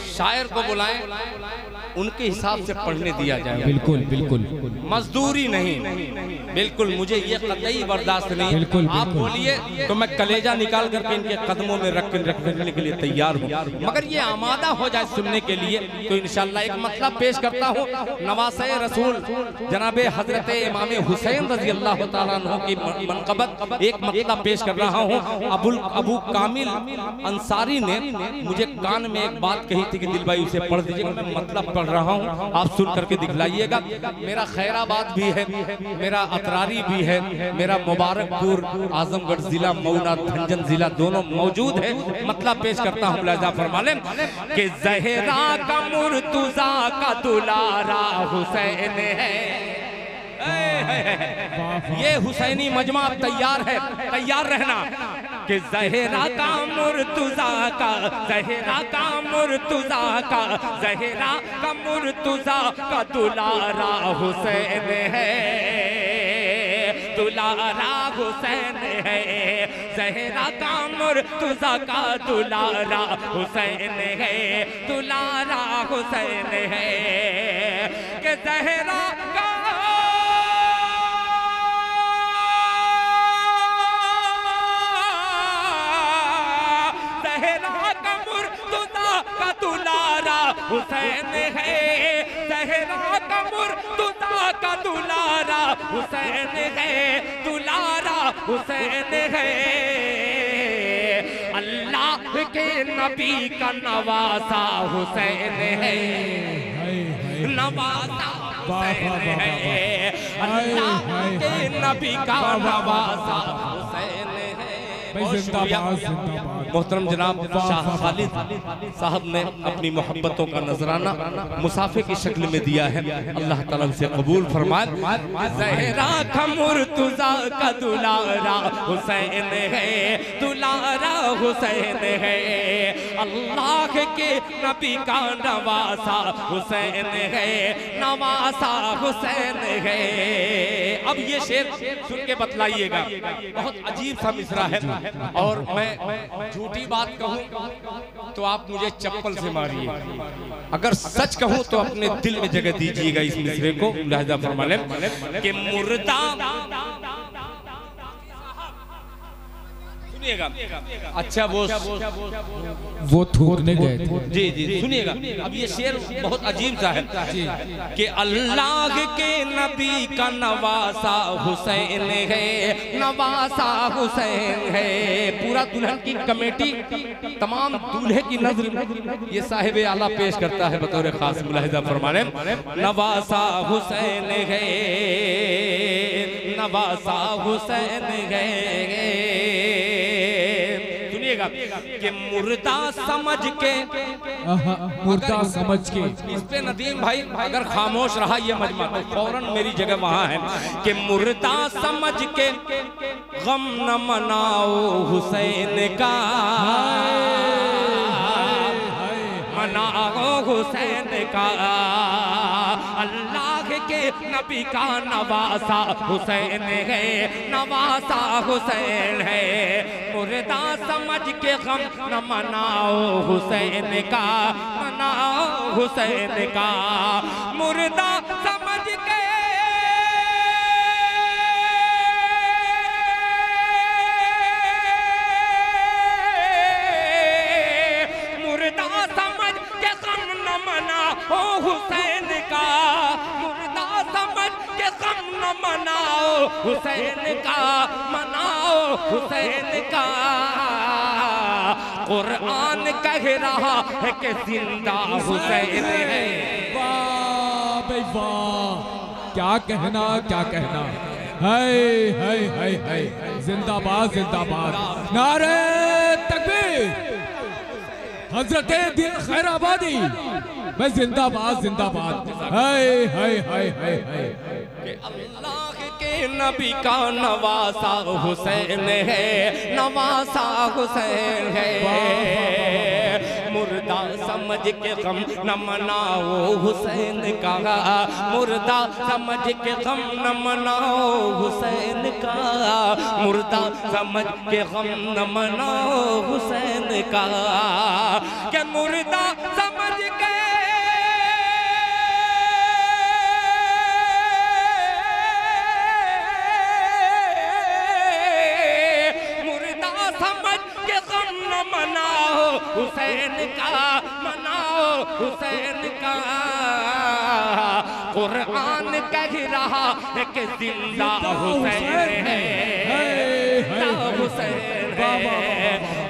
शायर को बुलाएं, उनके हिसाब से पढ़ने दिया जाए। बिल्कुल बिल्कुल मजदूरी नहीं, बिल्कुल मुझे ये कतई बर्दाश्त नहीं। बिल्कुल, आप बोलिए तो मैं कलेजा निकाल करके इनके कदमों में रखने के लिए तैयार हूँ, मगर ये आमादा हो जाए सुनने के लिए तो इंशाल्लाह एक मतलब पेश करता हूँ। नवासे रसूल जनाबे हजरत इमाम हुसैन रजी अल्लाह ताला अन्हु की मनक़बत एक मतलब पेश कर रहा हूँ। अबू कामिल अंसारी ने मुझे कान में एक बात कही थी कि दिल भाई उसे पढ़ दीजिएगा, मैं मतलब पढ़ रहा हूँ, आप सुन करके दिखलाइएगा। मेरा खैराबाद भी है, मेरा अतरारी भी है, मेरा मुबारकपुर आजमगढ़ जिला मऊना धंजन जिला दोनों मौजूद है। मतलब पेश करता हूँ, मुलाहिजा फरमा लें कि ज़हरा का मुर्तज़ा का दुलारा हुसैन है। ये हुसैनी मजमा तैयार है, तैयार रहना कि ज़हरा का मुर्तज़ा का, ज़हरा का मुर्तज़ा का, ज़हरा का मुर्तज़ा का दुलारा हुसैन है, दुलारा हुसैन है। ज़हरा का मुर्तज़ा का दुलारा हुसैन है, दुलारा हुसैन है कि ज़हरा का दुलारा हुसैन है, ज़हरा का मुर्तज़ा का दुलारा हुसैन है, दुलारा हुसैन है। अल्लाह के नबी का नवासा हुसैन है, नवासा हुसैन है। अल्लाह के नबी का नवासा हुसैन है। मोहतरम जनाब शाह खालिद साहब ने अपनी मोहब्बतों का नजराना मुसाफे की शक्ल में दिया है, अल्लाह ताला उसे कबूल फरमाए। ज़हरा का मुर्तज़ा का दुलारा हुसैन है, दुलारा हुसैन है। अल्लाह के नबी का नवासा हुसैन है, नवासा हुसैन है। अब ये शेर सुन के बतलाइएगा, बहुत अजीब सा मिसरा है और मैं झूठी बात कहूं तो आप मुझे चप्पल से मारिए, अगर सच कहूं तो अपने दिल में जगह दीजिएगा इस मिसरे को। मुलाहिजा फरमा लें कि मुर्दा, सुनिएगा, अच्छा वो थूकने गए थे। जी जी सुनिएगा, अब ये शेर बहुत अजीब सा है कि अल्लाह के नबी का नवासा हुसैन है, नवासा हुसैन है। पूरा दुल्हन की कमेटी तमाम दूल्हे की नजर ये साहिब आला पेश करता है बतौर खास। मुलाहिजा फरमाने नवासा हुसैन है, नवासा हुसैन है। कि मुर्दा समझ के, मुर्दा समझ के, इस पे नदीम भाई अगर खामोश रहा ये मजमा तो फौरन मेरी जगह वहां है कि मुर्दा समझ के गम न मनाओ हुसैन का, मनाओ हुसैन का। अल्लाह के नबी का नवासा हुसैन है, नवासा हुसैन है। मुर्दा समझ के गम न मनाओ हुसैन का, मनाओ हुसैन का। मुर्दा समझ के हुसैन का, मुर्दा समझ के गम न मनाओ हुसैन का, मनाओ हुसैन का। कुरान कह रहा है कि जिंदा हुसैन है। वाह भाई वाह, क्या कहना क्या कहना। हाय हाय हाय हाय, जिंदाबाद जिंदाबाद, नारे तकबीर। हजरत दिल खैराबादी मैं जिंदाबाद जिंदाबाद। हाय हाय हाय हाय हाय, अल्लाह के नबी का नवासा हुसैन है, नवासा हुसैन है। मुर्दा समझ के गम न मनाओ हुसैन का, मुर्दा समझ के गम न मनाओ हुसैन का, मुर्दा समझ के गम न मनाओ हुसैन का। क्या मुर्दा समझ के मनाओ हुसैन का, मनाओ हुसैन का। कुरान कह रहा है कि जिंदा हुसैन है, जिंदा हुसैन है।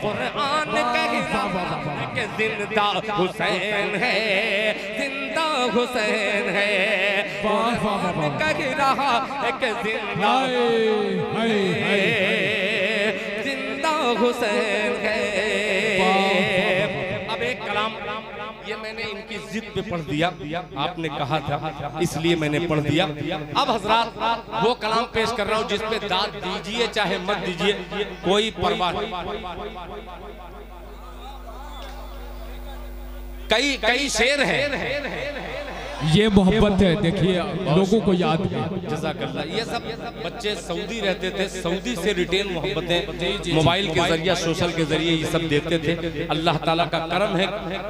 कुरान कह रहा है कि जिंदा हुसैन है, जिंदा हुसैन है। कुरान कह रहा है कि जिंदा हुसैन है। अब एक कलाम ये मैंने इनकी जिद पे पढ़ दिया, आपने कहा था इसलिए मैंने पढ़ दिया। अब हजरात वो कलाम पेश कर रहा हूँ जिस पे दाद दीजिए चाहे मत दीजिए, कोई परवाह नहीं। कई शेर है, ये मोहब्बत है, देखिए लोगों को याद है। जज़ाकल्लाह। ये सब बच्चे सऊदी रहते थे, सऊदी से रिटेल मोहब्बतें मोबाइल के जरिए, सोशल के जरिए ये सब देते थे। अल्लाह ताला का करम है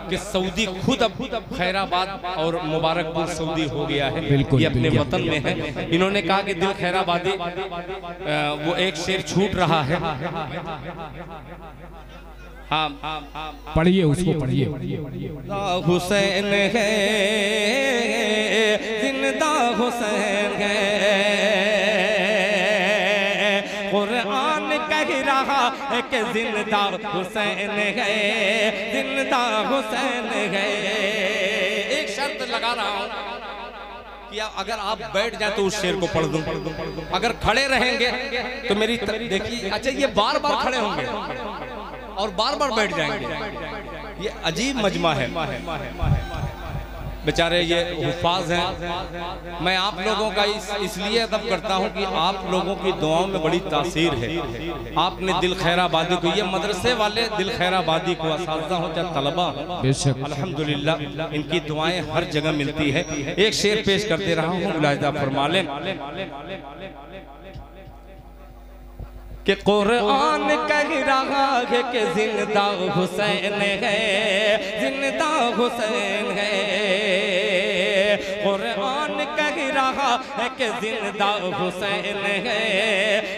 कि सऊदी खुद अब खैराबाद और मुबारकपुर सऊदी हो गया है, ये अपने वतन में है। इन्होंने कहा कि दिल खैराबादी, वो एक शेर छूट रहा है। पढ़िए उसको, पढ़िए। हुसैन है, जिंदा हुसैन है। कुरान कह रहा है कि जिंदा हुसैन है, जिंदा हुसैन है। एक शर्त लगा रहा हूँ कि अगर आप बैठ जाए तो उस शेर को पढ़ दूं, अगर खड़े रहेंगे तो मेरी देखिए। अच्छा, ये बार बार खड़े होंगे और बार बार बैठ जाएंगे, ये अजीब मजमा है। बेचारे ये हुफ़ाज़ हैं। मैं आप लोगों का इसलिए अदब करता हूँ कि आप लोगों की दुआओं में बड़ी तासीर है। आपने दिल खैराबादी को, ये मदरसे वाले दिल खैराबादी को, असातिज़ा हो चाहे तलबा, अल्हम्दुलिल्लाह इनकी दुआएं हर जगह मिलती है। एक शेर पेश कर दे रहा हूँ, मुलाहिज़ा फरमा लें कि कुरान कह रहा है कि जिंदा हुसैन है, जिंदा हुसैन है। कुरान कह रहा है कि जिंदा हुसैन है,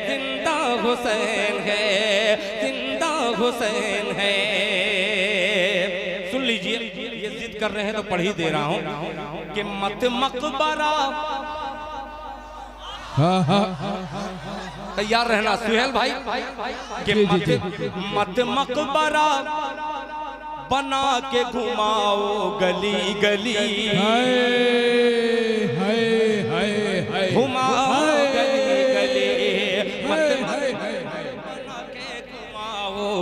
जिंदा हुसैन है, जिंदा हुसैन है। सुन लीजिए, ये जिद कर रहे हैं तो पढ़ ही दे रहा हूँ कि मत मकबरा। तैयार रहना सुहेल भाई कि मत मकबरा बना के घुमाओ गली गली, घुमाओ गली गली,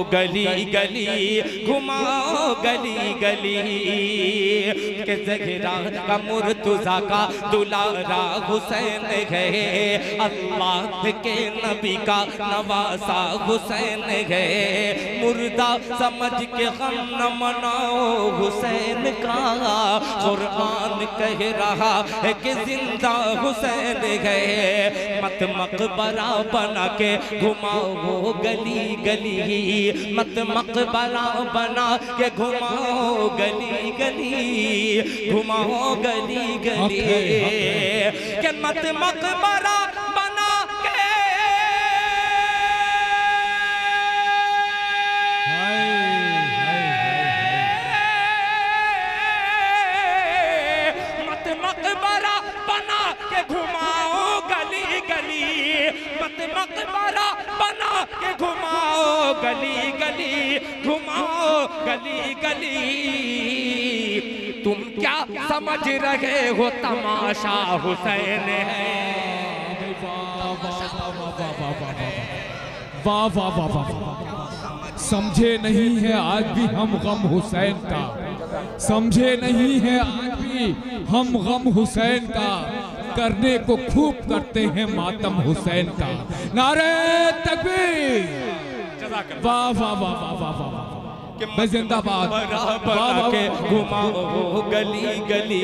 गली गली, घुमाओ गली गली। के ज़हरा का मुर्तज़ा का दुलारा हुसैन है, अल्लाह के नबी का नवासा हुसैन है। मुर्दा समझ के गम न मनाओ हुसैन का, कुरान कह रहा है कि जिंदा हुसैन है। मत मकबरा बना के घुमाओ गली गली, मत मकबरा बना के घुमाओ गली गली, घुमाओ गली गली। के मत मकबरा बना के, मत मकबरा बना के घुमाओ गली गली, मत मकबरा बना के घुमाओ गली गली, घुमाओ गली गली। तुम क्या समझ रहे हो तमाशा हुसैन है। वाह वाह वाह वाह। समझे नहीं है आज भी हम गम हुसैन का, समझे नहीं है आज भी हम गम हुसैन का। करने को खूब करते हैं मातम हुसैन का। नारे तकबीर, वाह वाह वाह वाह वाह वाह, मैं जिंदाबाद। बना के घुमाओ गली गली,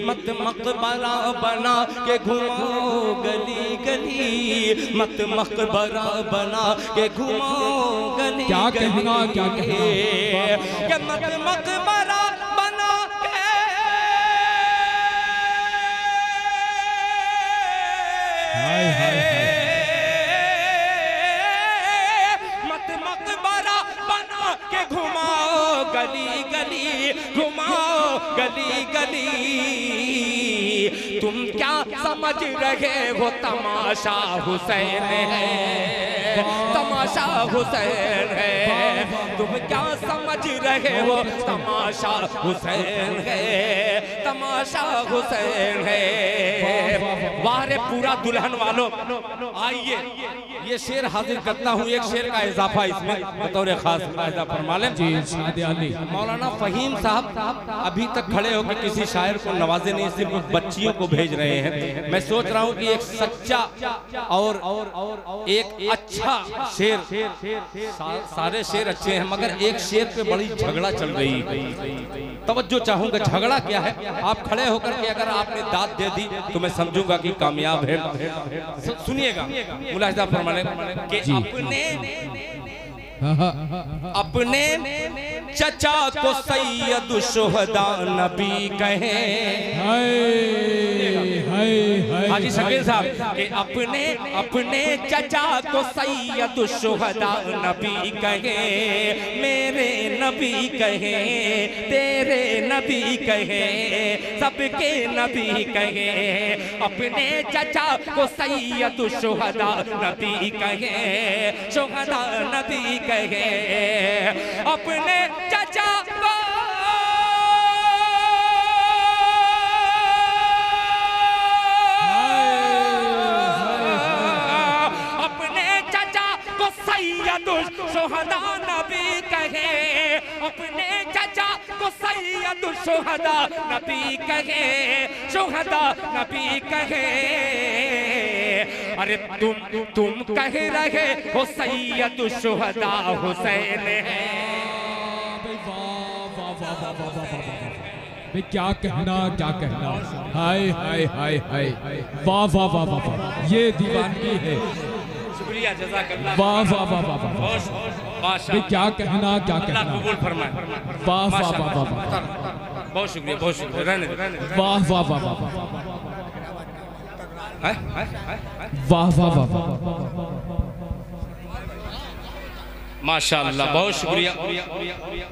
मत मकबरा बना के घुमाओ गली गली, मत मकबरा बना के घुमाओ गली। क्या कहना क्या कहना, मत मकबरा बना के, हाय हाय हाय, मत मकबरा बना के घुमाओ गली गली, घुमाओ गली गली। तुम क्या समझ रहे हो तमाशा हुसैन है, तमाशा हुसैन है। तुम क्या समझ रहे हो तमाशा हुसैन है, तमाशा हुसैन है। वारे पूरा दुल्हन वालों, आइए ये शेर हाजिर करता हूँ, एक शेर का इजाफा इसमें बतौर खास फरमा लें। जी शादी अली। मौलाना फहीम साहब अभी तक खड़े होकर किसी शायर को नवाजे नहीं, सिर्फ बच्चियों को भेज रहे हैं। मैं सोच रहा हूँ कि एक सच्चा और एक अच्छा शेर, सारे शेर अच्छे हैं मगर एक शेर पे बड़ी झगड़ा चल रही है। तवज्जो चाहूंगा, झगड़ा क्या है आप खड़े होकर के अगर आपने दाद दे दी तो मैं समझूंगा कि कामयाब है। सुनिएगा, मुलाहिजा फरमाने कि अपने चचा को सैयद शुहदा नबी कहे। हाजी शकील साहब कि अपने चचा को सैयद शुहदा नबी कहे, मेरे नबी कहे, तेरे नबी कहे, सबके नबी कहे। अपने चचा को सैयद शुहदा नबी कहे, शुहदा नबी कहे। अपने चचा को सैयदुल शुहदा नबी कहे, अपने चचा को सैयदुल शुहदा नबी कहे, शुहदा नबी कहे। अरे तुम कह रहे हो सैयदुल शुहदा हुसैन है। क्या कहना क्या कहना, हाय हाय हाय हाय, वाह वाह वाह वाह वाह, ये दीवानगी है। शुक्रिया, जज़ाकल्लाह। वाह वाह वाह वाह वाह, क्या कहना क्या कहना, कबूल फरमाए। वाह वाह वाह वाह वाह, बहुत शुक्रिया, बहुत शुक्रिया। रहने दो। वाह वाह वाह वाह वाह वाह वाह वाह, माशाअल्लाह, बहुत शुक्रिया,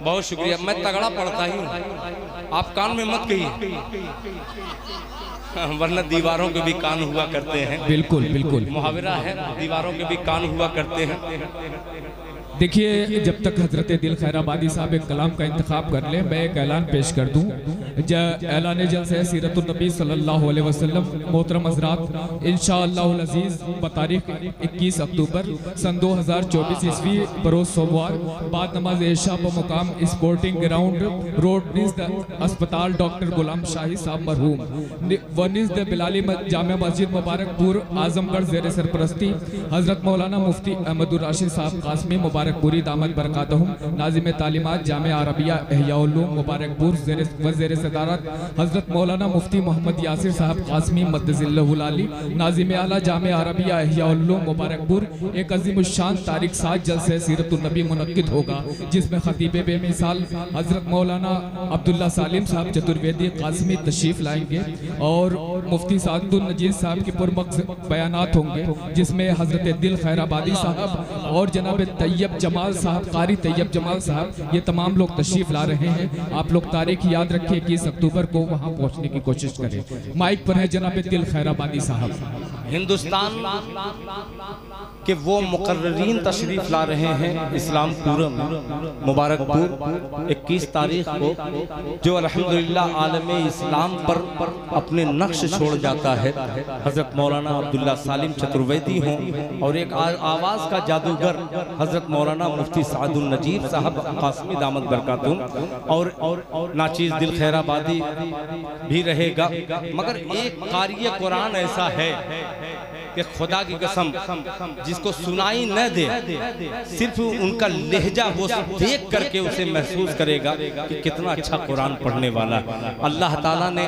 बहुत शुक्रिया। मैं तगड़ा पढ़ता ही हूँ, आप कान में मत कहिए वरना दीवारों के भी कान हुआ करते हैं। बिल्कुल बिल्कुल, मुहावरा है, दीवारों के भी कान हुआ करते हैं। देखिए, जब तक हजरत दिल खैराबादी साहब एक कलाम का इंतखाब कर लें, मैं एक ऐलान पेश कर दूं। ऐलान जलसा सीरतुन नबी सल्लल्लाहु अलैहि वसल्लम। मोहतरम हज़रात, इंशाअल्लाहुल अज़ीज़ बतारीख 21 अक्टूबर सन 2024 ईस्वी बरोज़ सोमवार बाद नमाज इशा बमुकाम स्पोर्टिंग ग्राउंड रोड निज़ अस्पताल डॉक्टर गुलाम शाही साहब मरहूम व निज़ बिलाली जामे मस्जिद मुबारकपुर आजमगढ़ ज़ेर सरपरस्ती हज़रत मौलाना मुफ्ती अहमदुर राशिद साहब कासमी मुबारकपुरी दामद बरकातहुम नाज़िम तालीमात जामे अरबिया एहयाउल्लूम मुबारकपुर ज़ेर सदारत हज़रत मौलाना मुफ्ती मोहम्मद यासिर साहब कासमी मद्दज़िल्लहुल आली नाज़िम आला जामे अरबिया एहयाउल्लूम मुबारकपुर एक अज़ीमुश्शान तारीख 7 जलसे सीरतुन नबी मुनक्किद होगा, जिसमें खतीब बेमिसाल हज़रत मौलाना अब्दुल्ला सालिम साहब चतुर्वेदी कासमी तशरीफ़ लाएंगे और मुफ्ती सादुल नजीर साहब के पुरमक्स बयानात होंगे, जिसमें हज़रत दिल खैराबादी साहब और जनाब तैयब जमाल साहब कारी तैयब जमाल साहब ये तमाम लोग तशरीफ़ ला रहे हैं। आप लोग तारीख याद रखिए, 21 अक्टूबर को वहाँ पहुँचने की कोशिश करें। माइक पर है जनाब दिल खैराबादी साहब। हिंदुस्तान के वो मुकर्ररीन तशरीफ ला रहे हैं इस्लामपुर में मुबारकपुर 21 तारीख को, जो अल्हम्दुलिल्लाह आलम इस्लाम पर अपने नक्श छोड़ जाता है। हज़रत मौलाना अब्दुल्ला सालिम चतुर्वेदी हों और एक आवाज़ का जादूगर हज़रत मौलाना मुफ्ती सादुल नजीब साहब कासमी दामद बरकातुहू और नाचीज़ दिल खैराबादी भी रहेगा। मगर एक कारी कुरान ऐसा है कि खुदा की कसम जिसको सुनाई न दे, सिर्फ उनका लहजा वो देख करके उसे महसूस करेगा कि कितना अच्छा कुरान पढ़ने वाला। अल्लाह ताला ने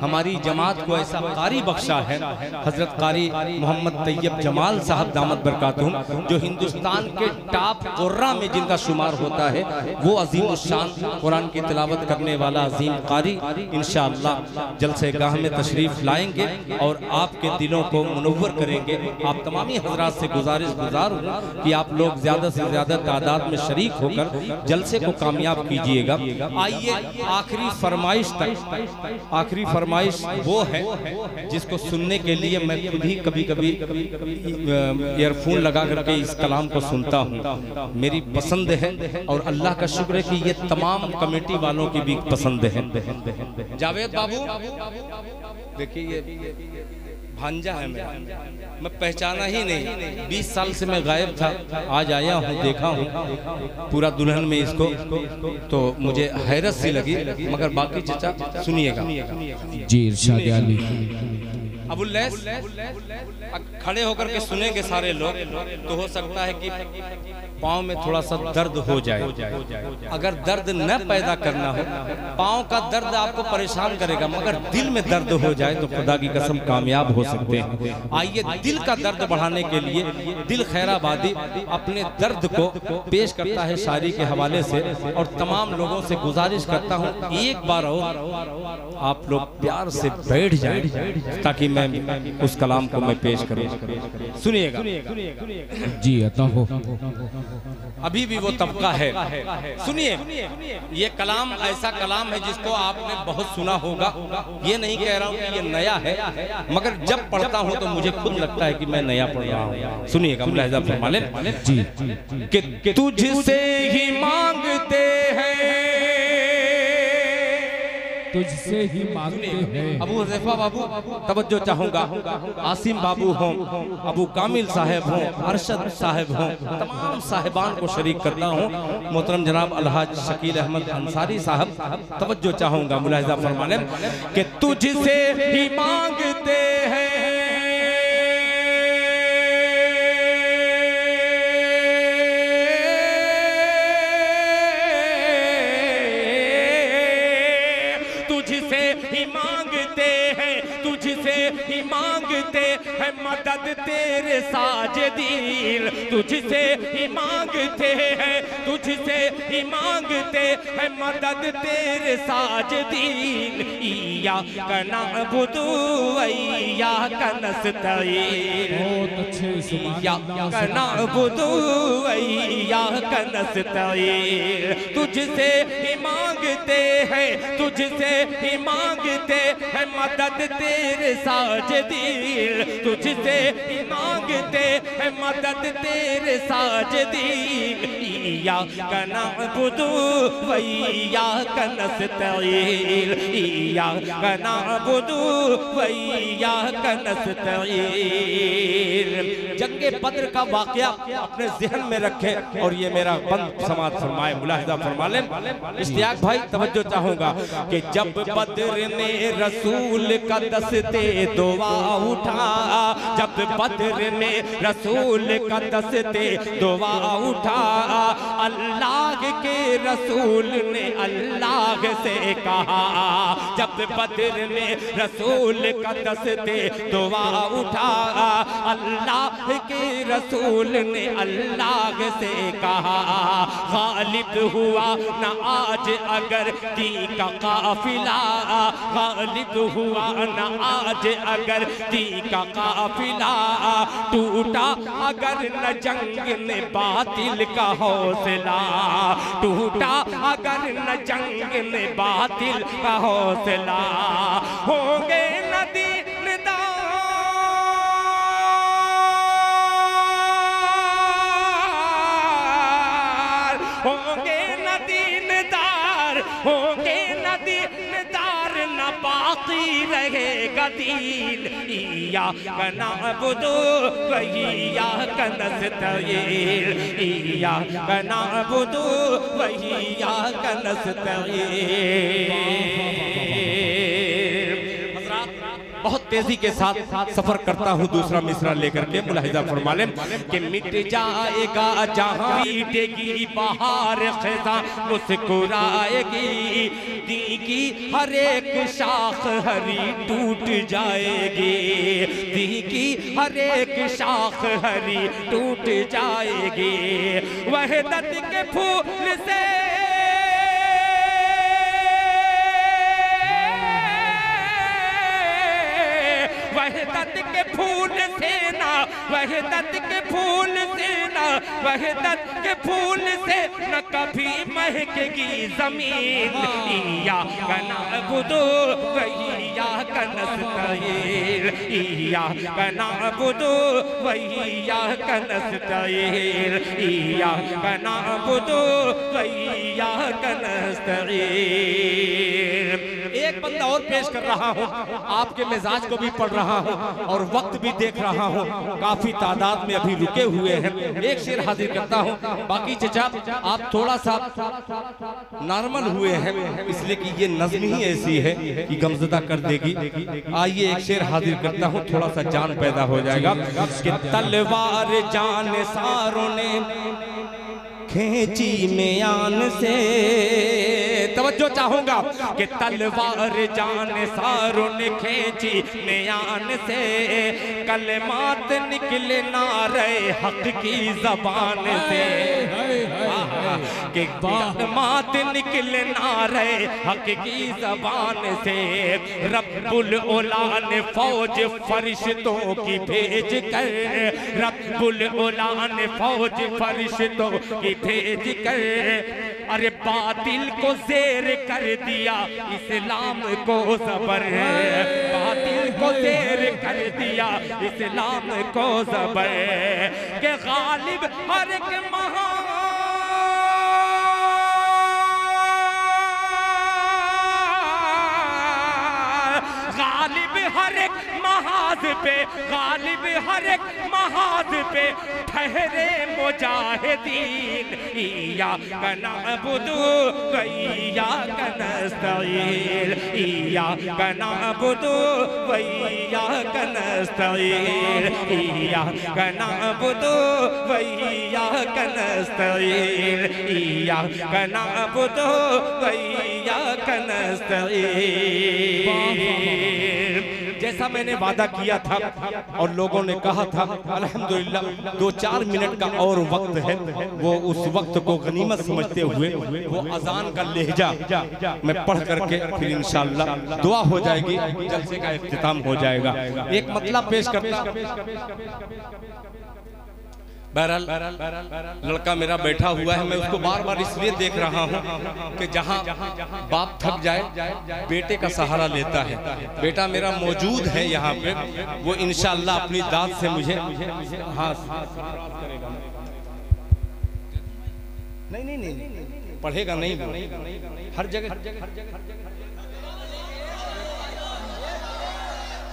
हमारी जमात को ऐसा कारी बख्शा है। हजरत कारी मोहम्मद तैयब जमाल साहब दामद बरकातुहू जो हिंदुस्तान के टॉप कुर्रा में जिनका शुमार होता है, वो अजीम शान कुरान की तिलावत करने वाला अजीम कारी इंशाअल्लाह जलसेगाह में तशरीफ लाएंगे और आपके दिलों को मुनव्वर करेंगे। आप तमामी हजरात से गुजारिश गुजार हूँ कि आप लोग ज्यादा से ज्यादा तादाद में शरीक होकर जलसे को कामयाब कीजिएगा। आइए आखिरी फरमाइश तक, आखिरी फरमाइश वो है जिसको सुनने के लिए मैं खुद ही कभी कभी ईयरफोन लगा करके इस कलाम को सुनता हूँ। मेरी पसंद है और अल्लाह का शुक्र है कि ये तमाम कमेटी वालों की भी पसंद है। जावेद बाबू देखिए, ये भांजा है मेरा, मैं पहचाना ही नहीं। 20 साल से मैं गायब था, आज आया हूँ, देखा हूँ पूरा दुल्हन में इसको, तो मुझे हैरत सी लगी। मगर बाकी चचा सुनिएगा जी। इरशाद अली अबुल्लैस खड़े होकर के सुनेंगे सारे लोग, तो हो सकता है कि पाँव में थोड़ा सा दर्द हो जाए। अगर दर्द न पैदा करना हो, पाँव का दर्द आपको परेशान करेगा, मगर दिल में दर्द हो जाए तो खुदा की कसम कामयाब हो सकते हैं। आइए दिल का दर्द बढ़ाने के लिए दिल खैराबादी अपने दर्द को पेश करता है शायरी के हवाले से, और तमाम लोगों से गुजारिश करता हूँ एक बार और आप लोग प्यार से बैठ जाएं ताकि मैं उस कलाम को मैं पेश करूं। सुनिएगा जी। अता हो अभी भी वो तबका है, सुनिए। ये कलाम ऐसा कलाम है जिसको आपने बहुत सुना होगा। ये नहीं कह रहा हूँ कि ये नया है, मगर जब पढ़ता हूँ तो मुझे खुद लगता है कि मैं नया पढ़ रहा हूँ। सुनिएगा मुलाहिजा फरमा लें जी। कि तुझसे ही मांगते हैं, तुझसे ही मांगते हैं। अबू हुज़ैफा बाबू तवज्जो चाहूंगा, आसिम बाबू हों, अबू कामिल साहब हों, अरशद साहब हों, तमाम साहिबान को शरीक करता हूं। मोहतरम जनाब अलहाज शकील अहमद अंसारी साहब तवज्जो चाहूंगा, मुलाहिजा फरमा लें कि तुझसे ही मांगते हैं, ही मांगते हैं मदद तेरे साजिदीन, तुझसे ही मांगते हैं, तुझसे ही मांगते हैं मदद तेरे साजिदीन। इय्याका नअबुदु व इय्याका नस्तईन, बहुत अच्छे। इय्याका नअबुदु व इय्याका नस्तईन। तुझसे ही मांगते हैं, तुझसे ही मांगते हैं मदद तेरे साजिदीन, तुझसे ही मांगते हैं मदद तेरे साजिदीन। इय्याका नअबुदु व इय्याका नस्तईन, इय्याका नअबुदु व इय्याका नस्तईन। जंगे बद्र का वाकया अपने ज़हन में रखे और ये मेरा बंद समाज फरमाए, मुलाहिजा फरमा लें। इश्तियाक भाई तवज्जो चाहूंगा कि जब बद्र ने रसूल का दस्ते दुआ उठा, जब बद्र ने रसूल का दस्ते दुआ उठा, अल्लाह के रसूल ने अल्लाह से कहा, जब बद्र ने रसूल का दस्ते दुआ उठा, अल्लाह के रसूल ने अल्लाह से कहा, गालिब हुआ न आज अगर दी का काफिला, गालिब हुआ न आज अगर दी का काफिला, टूटा अगर न जंग ने बातिल का हौसला, टूटा अगर न जंग ने बातिल का हौसला, होंगे नदी दीनदार होंगे न दीनदार न बाकी रहेगा दीन। इय्याका नअबुदु व इय्याका नस्तईन, इय्याका नअबुदु व इय्याका नस्तईन। बहुत तेजी के साथ सफर करता हूँ दूसरा मिसरा लेकर के, मुलाहिजा फरमा लें कि मिट जाएगा जहाँ बीतेगी बहार ख़ज़ा मुस्कुराएगी, दी की हर एक शाख हरी टूट जाएगी, दी की हर एक शाख हरी टूट जाएगी। वहदत के फूल से वहदत के फूल से ना, वहदत के फूल से ना, वहदत के फूल से न कभी महकेगी जमीन। इय्याका नअबुदु व इय्याका नस्तईन, इय्याका नअबुदु व इय्याका नस्तईन, इय्याका नअबुदु व इय्याका नस्तईन। एक बंदा और पेश कर रहा हूँ, आपके मिजाज को भी पढ़ रहा हूँ और वक्त भी देख रहा हूँ, काफी तादाद में अभी रुके हुए हैं। एक शेर हाजिर करता हूँ, बाकी चचा आप थोड़ा सा नॉर्मल हुए हैं इसलिए कि ये नज़्म ही ऐसी है कि गमज़दा कर देगी। आइए एक शेर हाजिर करता हूँ, थोड़ा सा जान पैदा हो जाएगा कि तलवार जान सारों ने खींची म्यान से, तवज्जो चाहूंगा कि तलवार जान सारों ने खींची म्यान से, कलमात निकले नारे हक की जबान से, कि कलमात निकले नारे हक की जबान से। रब्बुल उला ने फौज फरिश्तों की भेज कर, रब्बुल उला ने फौज फरिश्तों की भेज कर, अरे बातिल को ज़ेर कर दिया इस्लाम को ज़बर, बातिल को ज़ेर कर दिया इस्लाम को ज़बर, के गालिब हर एक गालिब हर एक महाज पे, गालिब हर एक महाज पे ठहरे मुजाहिदीन। इय्याका नअबुदु व इय्याका नस्तईन, इय्याका नअबुदु व इय्याका नस्तईन, इय्याका नअबुदु व इय्याका नस्तईन, इय्याका नअबुदु व इय्याका नस्तईन। जैसा मैंने वादा किया था और लोगों ने कहा था, अल्हम्दुलिल्लाह 2-4 मिनट का और वक्त है, वो उस वक्त को गनीमत समझते हुए वो अजान का लहजा मैं पढ़ करके फिर इंशाअल्लाह दुआ हो जाएगी, जलसे का इख्तिताम हो जाएगा। एक मतलब पेश करता, बहरहाल लड़का मेरा बैठा हुआ है, मैं उसको बार बार इसलिए देख रहा हूँ कि जहाँ बाप थक जाए बेटे का सहारा लेता है। बेटा मेरा मौजूद है यहाँ पे, वो इंशाअल्लाह अपनी दाद से मुझे हाँ नहीं पढ़ेगा नहीं, हर जगह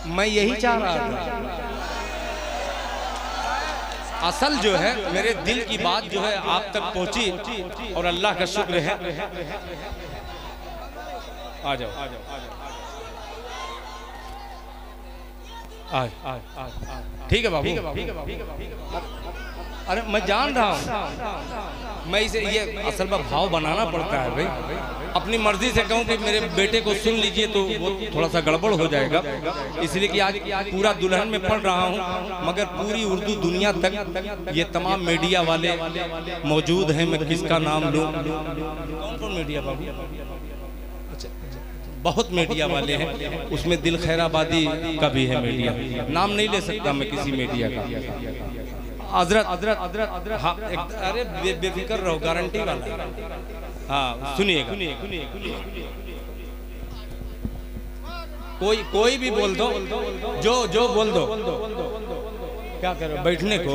मैं यही चाह रहा था। असल जो है मेरे दिल की बात जो है आप तक पहुंची और अल्लाह का शुक्र है। आ जाओ ठीक है बाबू, अरे मैं जान रहा हूँ, मैं इसे ये असल में भाव बनाना पड़ता है भाई। अपनी मर्जी से कहूँ कि मेरे बेटे को सुन लीजिए तो वो थोड़ा सा गड़बड़ हो जाएगा, इसलिए कि आज पूरा दुल्हन में पढ़ रहा हूँ, मगर पूरी उर्दू दुनिया तक ये तमाम मीडिया वाले मौजूद हैं। मैं किसका नाम लूँ? कौन मीडिया बाबू? अच्छा, बहुत मीडिया वाले हैं, उसमें दिल खैराबादी का भी है मीडिया, नाम नहीं ले सकता मैं किसी मीडिया का। हजरत हाँ, अरे बेफिक्र रहो, गारंटी वाला। हाँ सुनिएगा, कोई भी बोल दो, जो बोल दो। क्या करो, बैठने को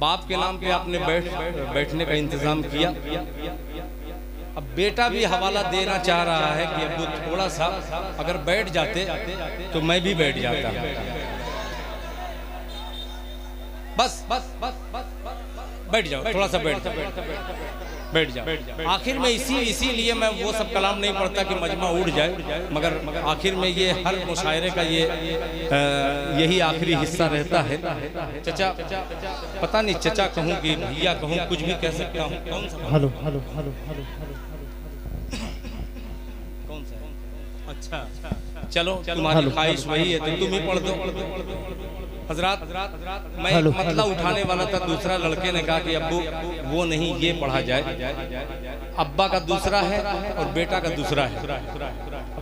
बाप के नाम पे आपने बैठने का इंतजाम किया। अब बेटा भी हवाला देना चाह रहा है कि अब्बू थोड़ा सा अगर बैठ जाते तो मैं भी बैठ जाता। बस बस बस बस बैठ जाओ, थोड़ा सा बैठ जाओ। आखिर में इसीलिए मैं वो सब कलाम नहीं पढ़ता कि मजमा उड़ जाए, मगर आखिर में ये हर मुशायरे का यही आखिरी हिस्सा रहता है। चचा, पता नहीं चचा कहूँ कि भैया कहूँ, कुछ भी कह सकता हूँ। कौन सा? हेलो हेलो हेलो हेलो कौन सा? अच्छा चलो, तुम्हारी ख्वाहिश वही है तो तुम ही पढ़ दो। हजरात, मैं मतला उठाने वाला था, दूसरा लड़के ने कहा कि अब्बू वो नहीं, ये पढ़ा जाए। अब्बा का दूसरा है और बेटा का दूसरा है।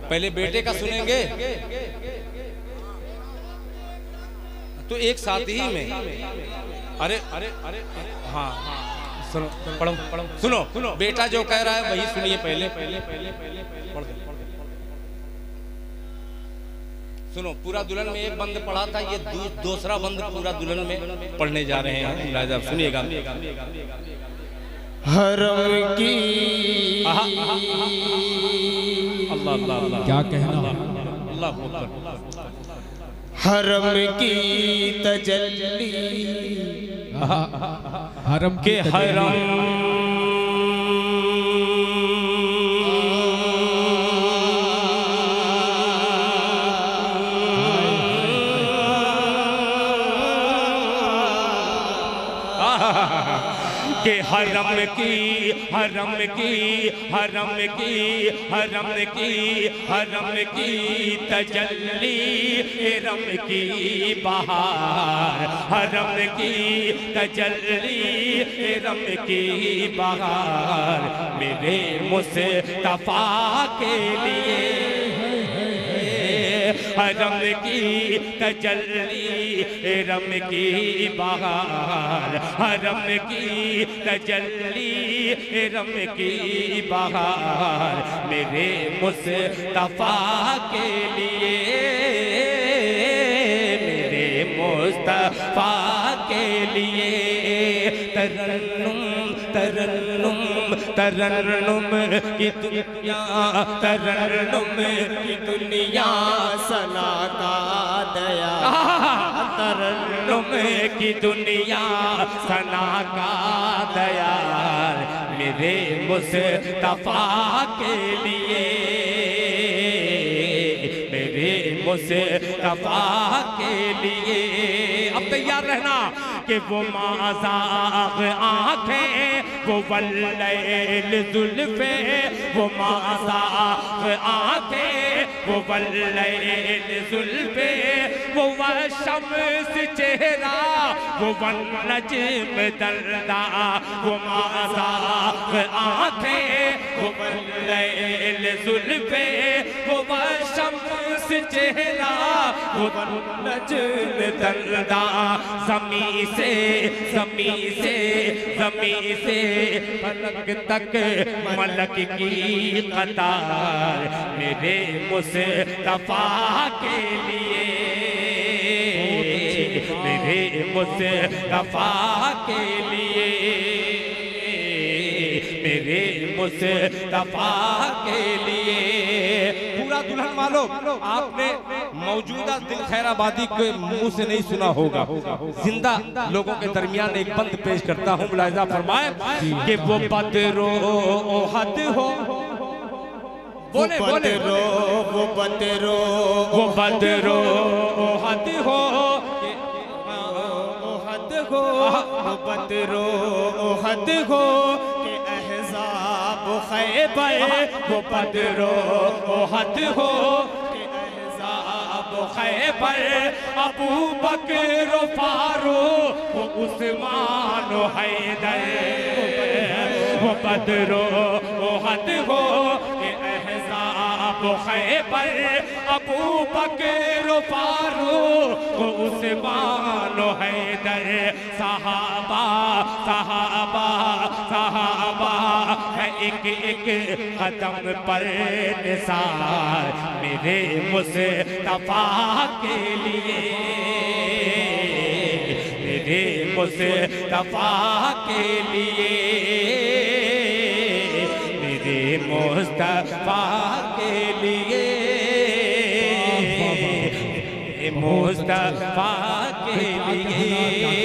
पहले बेटे का सुनेंगे तो एक साथ ही में। अरे अरे अरे हाँ, सुनो पढ़ो सुनो, बेटा जो कह रहा है वही सुनिए। पहले पढ़ दो। सुनो, पूरा दुल्हन में एक बंद पढ़ा था, ये दूसरा बंद पूरा दुल्हन में पढ़ने जा रहे हैं। सुनिएगा। हरम की अल्लाह अल्लाह अल्लाह, क्या कहना, अल्लाह अकबर। हरम की तजल्ली, हरम के हरम के हरम की हरम की हरम की हरम की हरम की तजल्ली, हरम की बहार, हरम की तजल्ली, हरम की बहार, मेरे मुस्तफा के लिए हरम की तजल्ली, हरम की बहार, हरम की तजल्ली, हरम की बहार, मेरे मुस्तफा के लिए, मेरे मुस्तफा के लिए। तरन्नुम तरन्नुम तरन्नुम की दुनिया, तरन्नुम की दुनिया, सना का दया, तरन्नुम की दुनिया, सना का दया, मेरे मुस्तफा के लिए, मेरे मुस्तफा के लिए। अब तैयार रहना कि वो माज़ाग़ आँखें, वो वल्लैल ज़ुल्फ़े, वो माज़ाग़ आँखें, वो वल्लैल ज़ुल्फ़े, वो वशम्स चेहरा, वो वन्नज्म दर्दा, वो माज़ाग़ आँखें, वो वल्लैल ज़ुल्फ़े, वो वशम्स चेहरा, वो वन्नज्म दर्दा, ज़मीं से ज़मीं से ज़मीं से फलक तक मलक की कतार, मेरे मुस्तफा के लिए, मेरे मुस्तफा के लिए, मेरे मुस्तफा के लिए। पूरा दुल्हन वालों, आपने मौजूदा दिल खैराबादी के मुंह से नहीं सुना होगा, जिंदा लोगों के दरमियान एक बंद पेश करता हूँ। मुलाहिजा फरमाए कि वो बदरो ओहद हो, बोले बोले वो बदरो वो बदरो ओहद हो, ओहद हो, वो बदरो ओहद हो, के अहज़ाब खैबर, वो बदरो ओहद हो, के अहज़ाब खैबर, अबू बकर फारूक, वो उस्मान हैदर, वो बदरो ओहद हो, के अहज़ाब खैबर, अबू बकर फारूक, वो उस्मान हैदर, सहाबा सहाबा सहाबा है एक एक कदम पर निसार, मेरे मुस्तफा के लिए, मेरे मुस्तफा के लिए, मेरे मुस्तफा के लिए, मुस्तफा के लिए।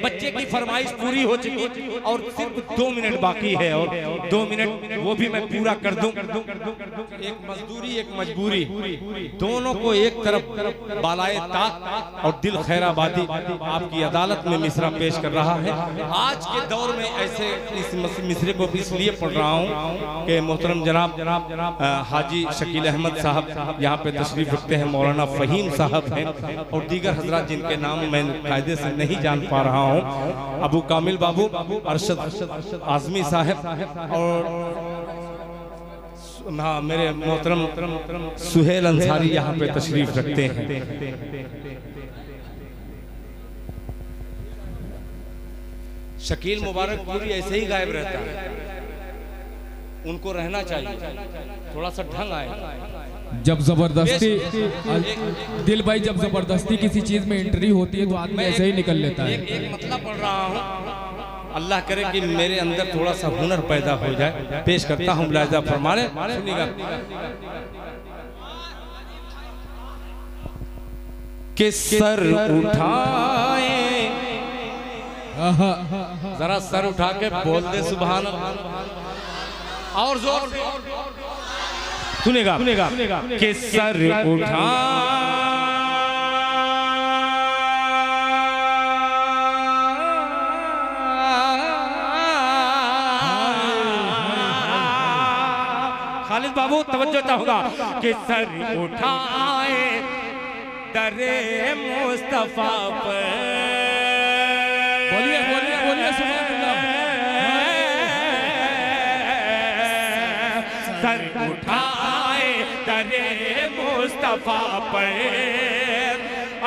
बच्चे की फरमाइश पूरी हो चुकी और सिर्फ 2 मिनट बाकी है, और 2 मिनट वो भी मैं पूरा कर दूं। एक मजदूरी एक मजबूरी, दोनों को एक तरफ बालाए ताक और दिल खैराबादी आपकी अदालत में मिसरा पेश कर रहा है। आज के दौर में ऐसे इस मिसरे को इसलिए पढ़ रहा हूँ कि मोहतरम जनाब हाजी शकील अहमद साहब यहाँ पे तशरीफ रखते हैं, मौलाना फ़हीम साहब हैं और दीगर हजरात जिनके नाम मैं कायदे से नहीं जान पा रहा हूँ, अबू कामिल बाबू, अरशद आजमी साहब और हाँ मेरे मोहतरम सुहेल अंसारी यहाँ पे तशरीफ रखते हैं। शकील मुबारक पूरी ऐसे ही गायब रहता है, उनको रहना चाहिए, थोड़ा सा ढंग आए। जब जबरदस्ती दिल भाई, जब जबरदस्ती किसी चीज में एंट्री होती है तो आदमी ऐसे ही निकल लेता है। एक मतलब पढ़ रहा हूँ, अल्लाह करे कि मेरे अंदर थोड़ा सा हुनर पैदा हो जाए। पेश करता हूँ, मुलाहिजा फरमाने, सुनिएगा। कि सर उठाए, जरा सर उठा के बोल दे सुभान अल्लाह, और जोर सुनेगा कि सर उठा खालिद बाबू तवज्जो चाहूंगा कि सर उठाए दरे मुस्तफा पर, बोलिए बोलिए बोलिए सुभान अल्लाह। सर उठाए दरे मुस्तफा पर,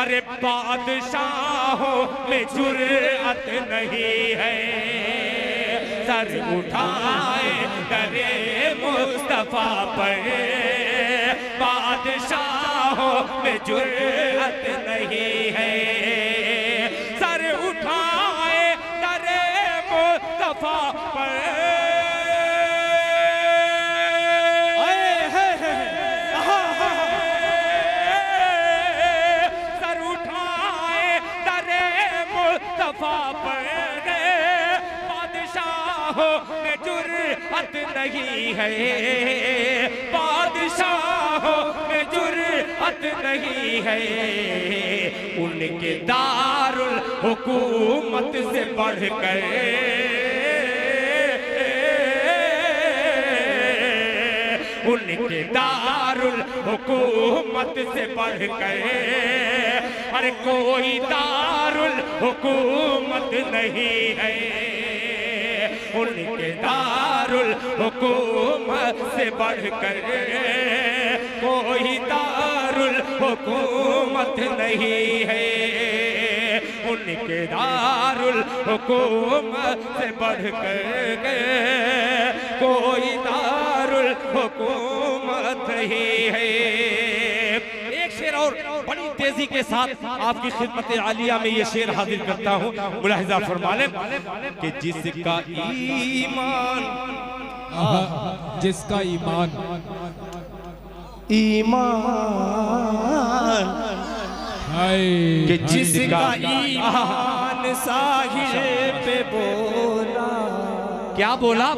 अरे बादशाहों में जुर्अत नहीं है। सर उठाए दरे मुस्तफा पर, बादशाहों में जुर्अत नहीं है। सर उठाए दरे मुस्तफा पर, सर उठाए दरे मुस्तफा पर, बादशाहों में जुर्अत नहीं है। बादशाहों में जुर्अत नहीं है। उनके दारुल हुकूमत से बढ़कर, उनके दारुल हुकूमत से बढ़कर, अरे कोई दारुल हुकूमत नहीं है। उनके दारुल हुकूमत से बढ़कर कोई दारुल हुकूमत नहीं है। उनके दारुल हुकूमत से बढ़कर कोई दारुल हुकूमत नहीं है। एक शेर और बड़ी तेजी के साथ आपकी खिदमत आलिया में ये शेर हाजिर करता हूँ, मुलाहिजा फरमाने कि जिसका ईमान, जिसका ईमान कि जिसका ईमान साहिल पे बोला, क्या बोला?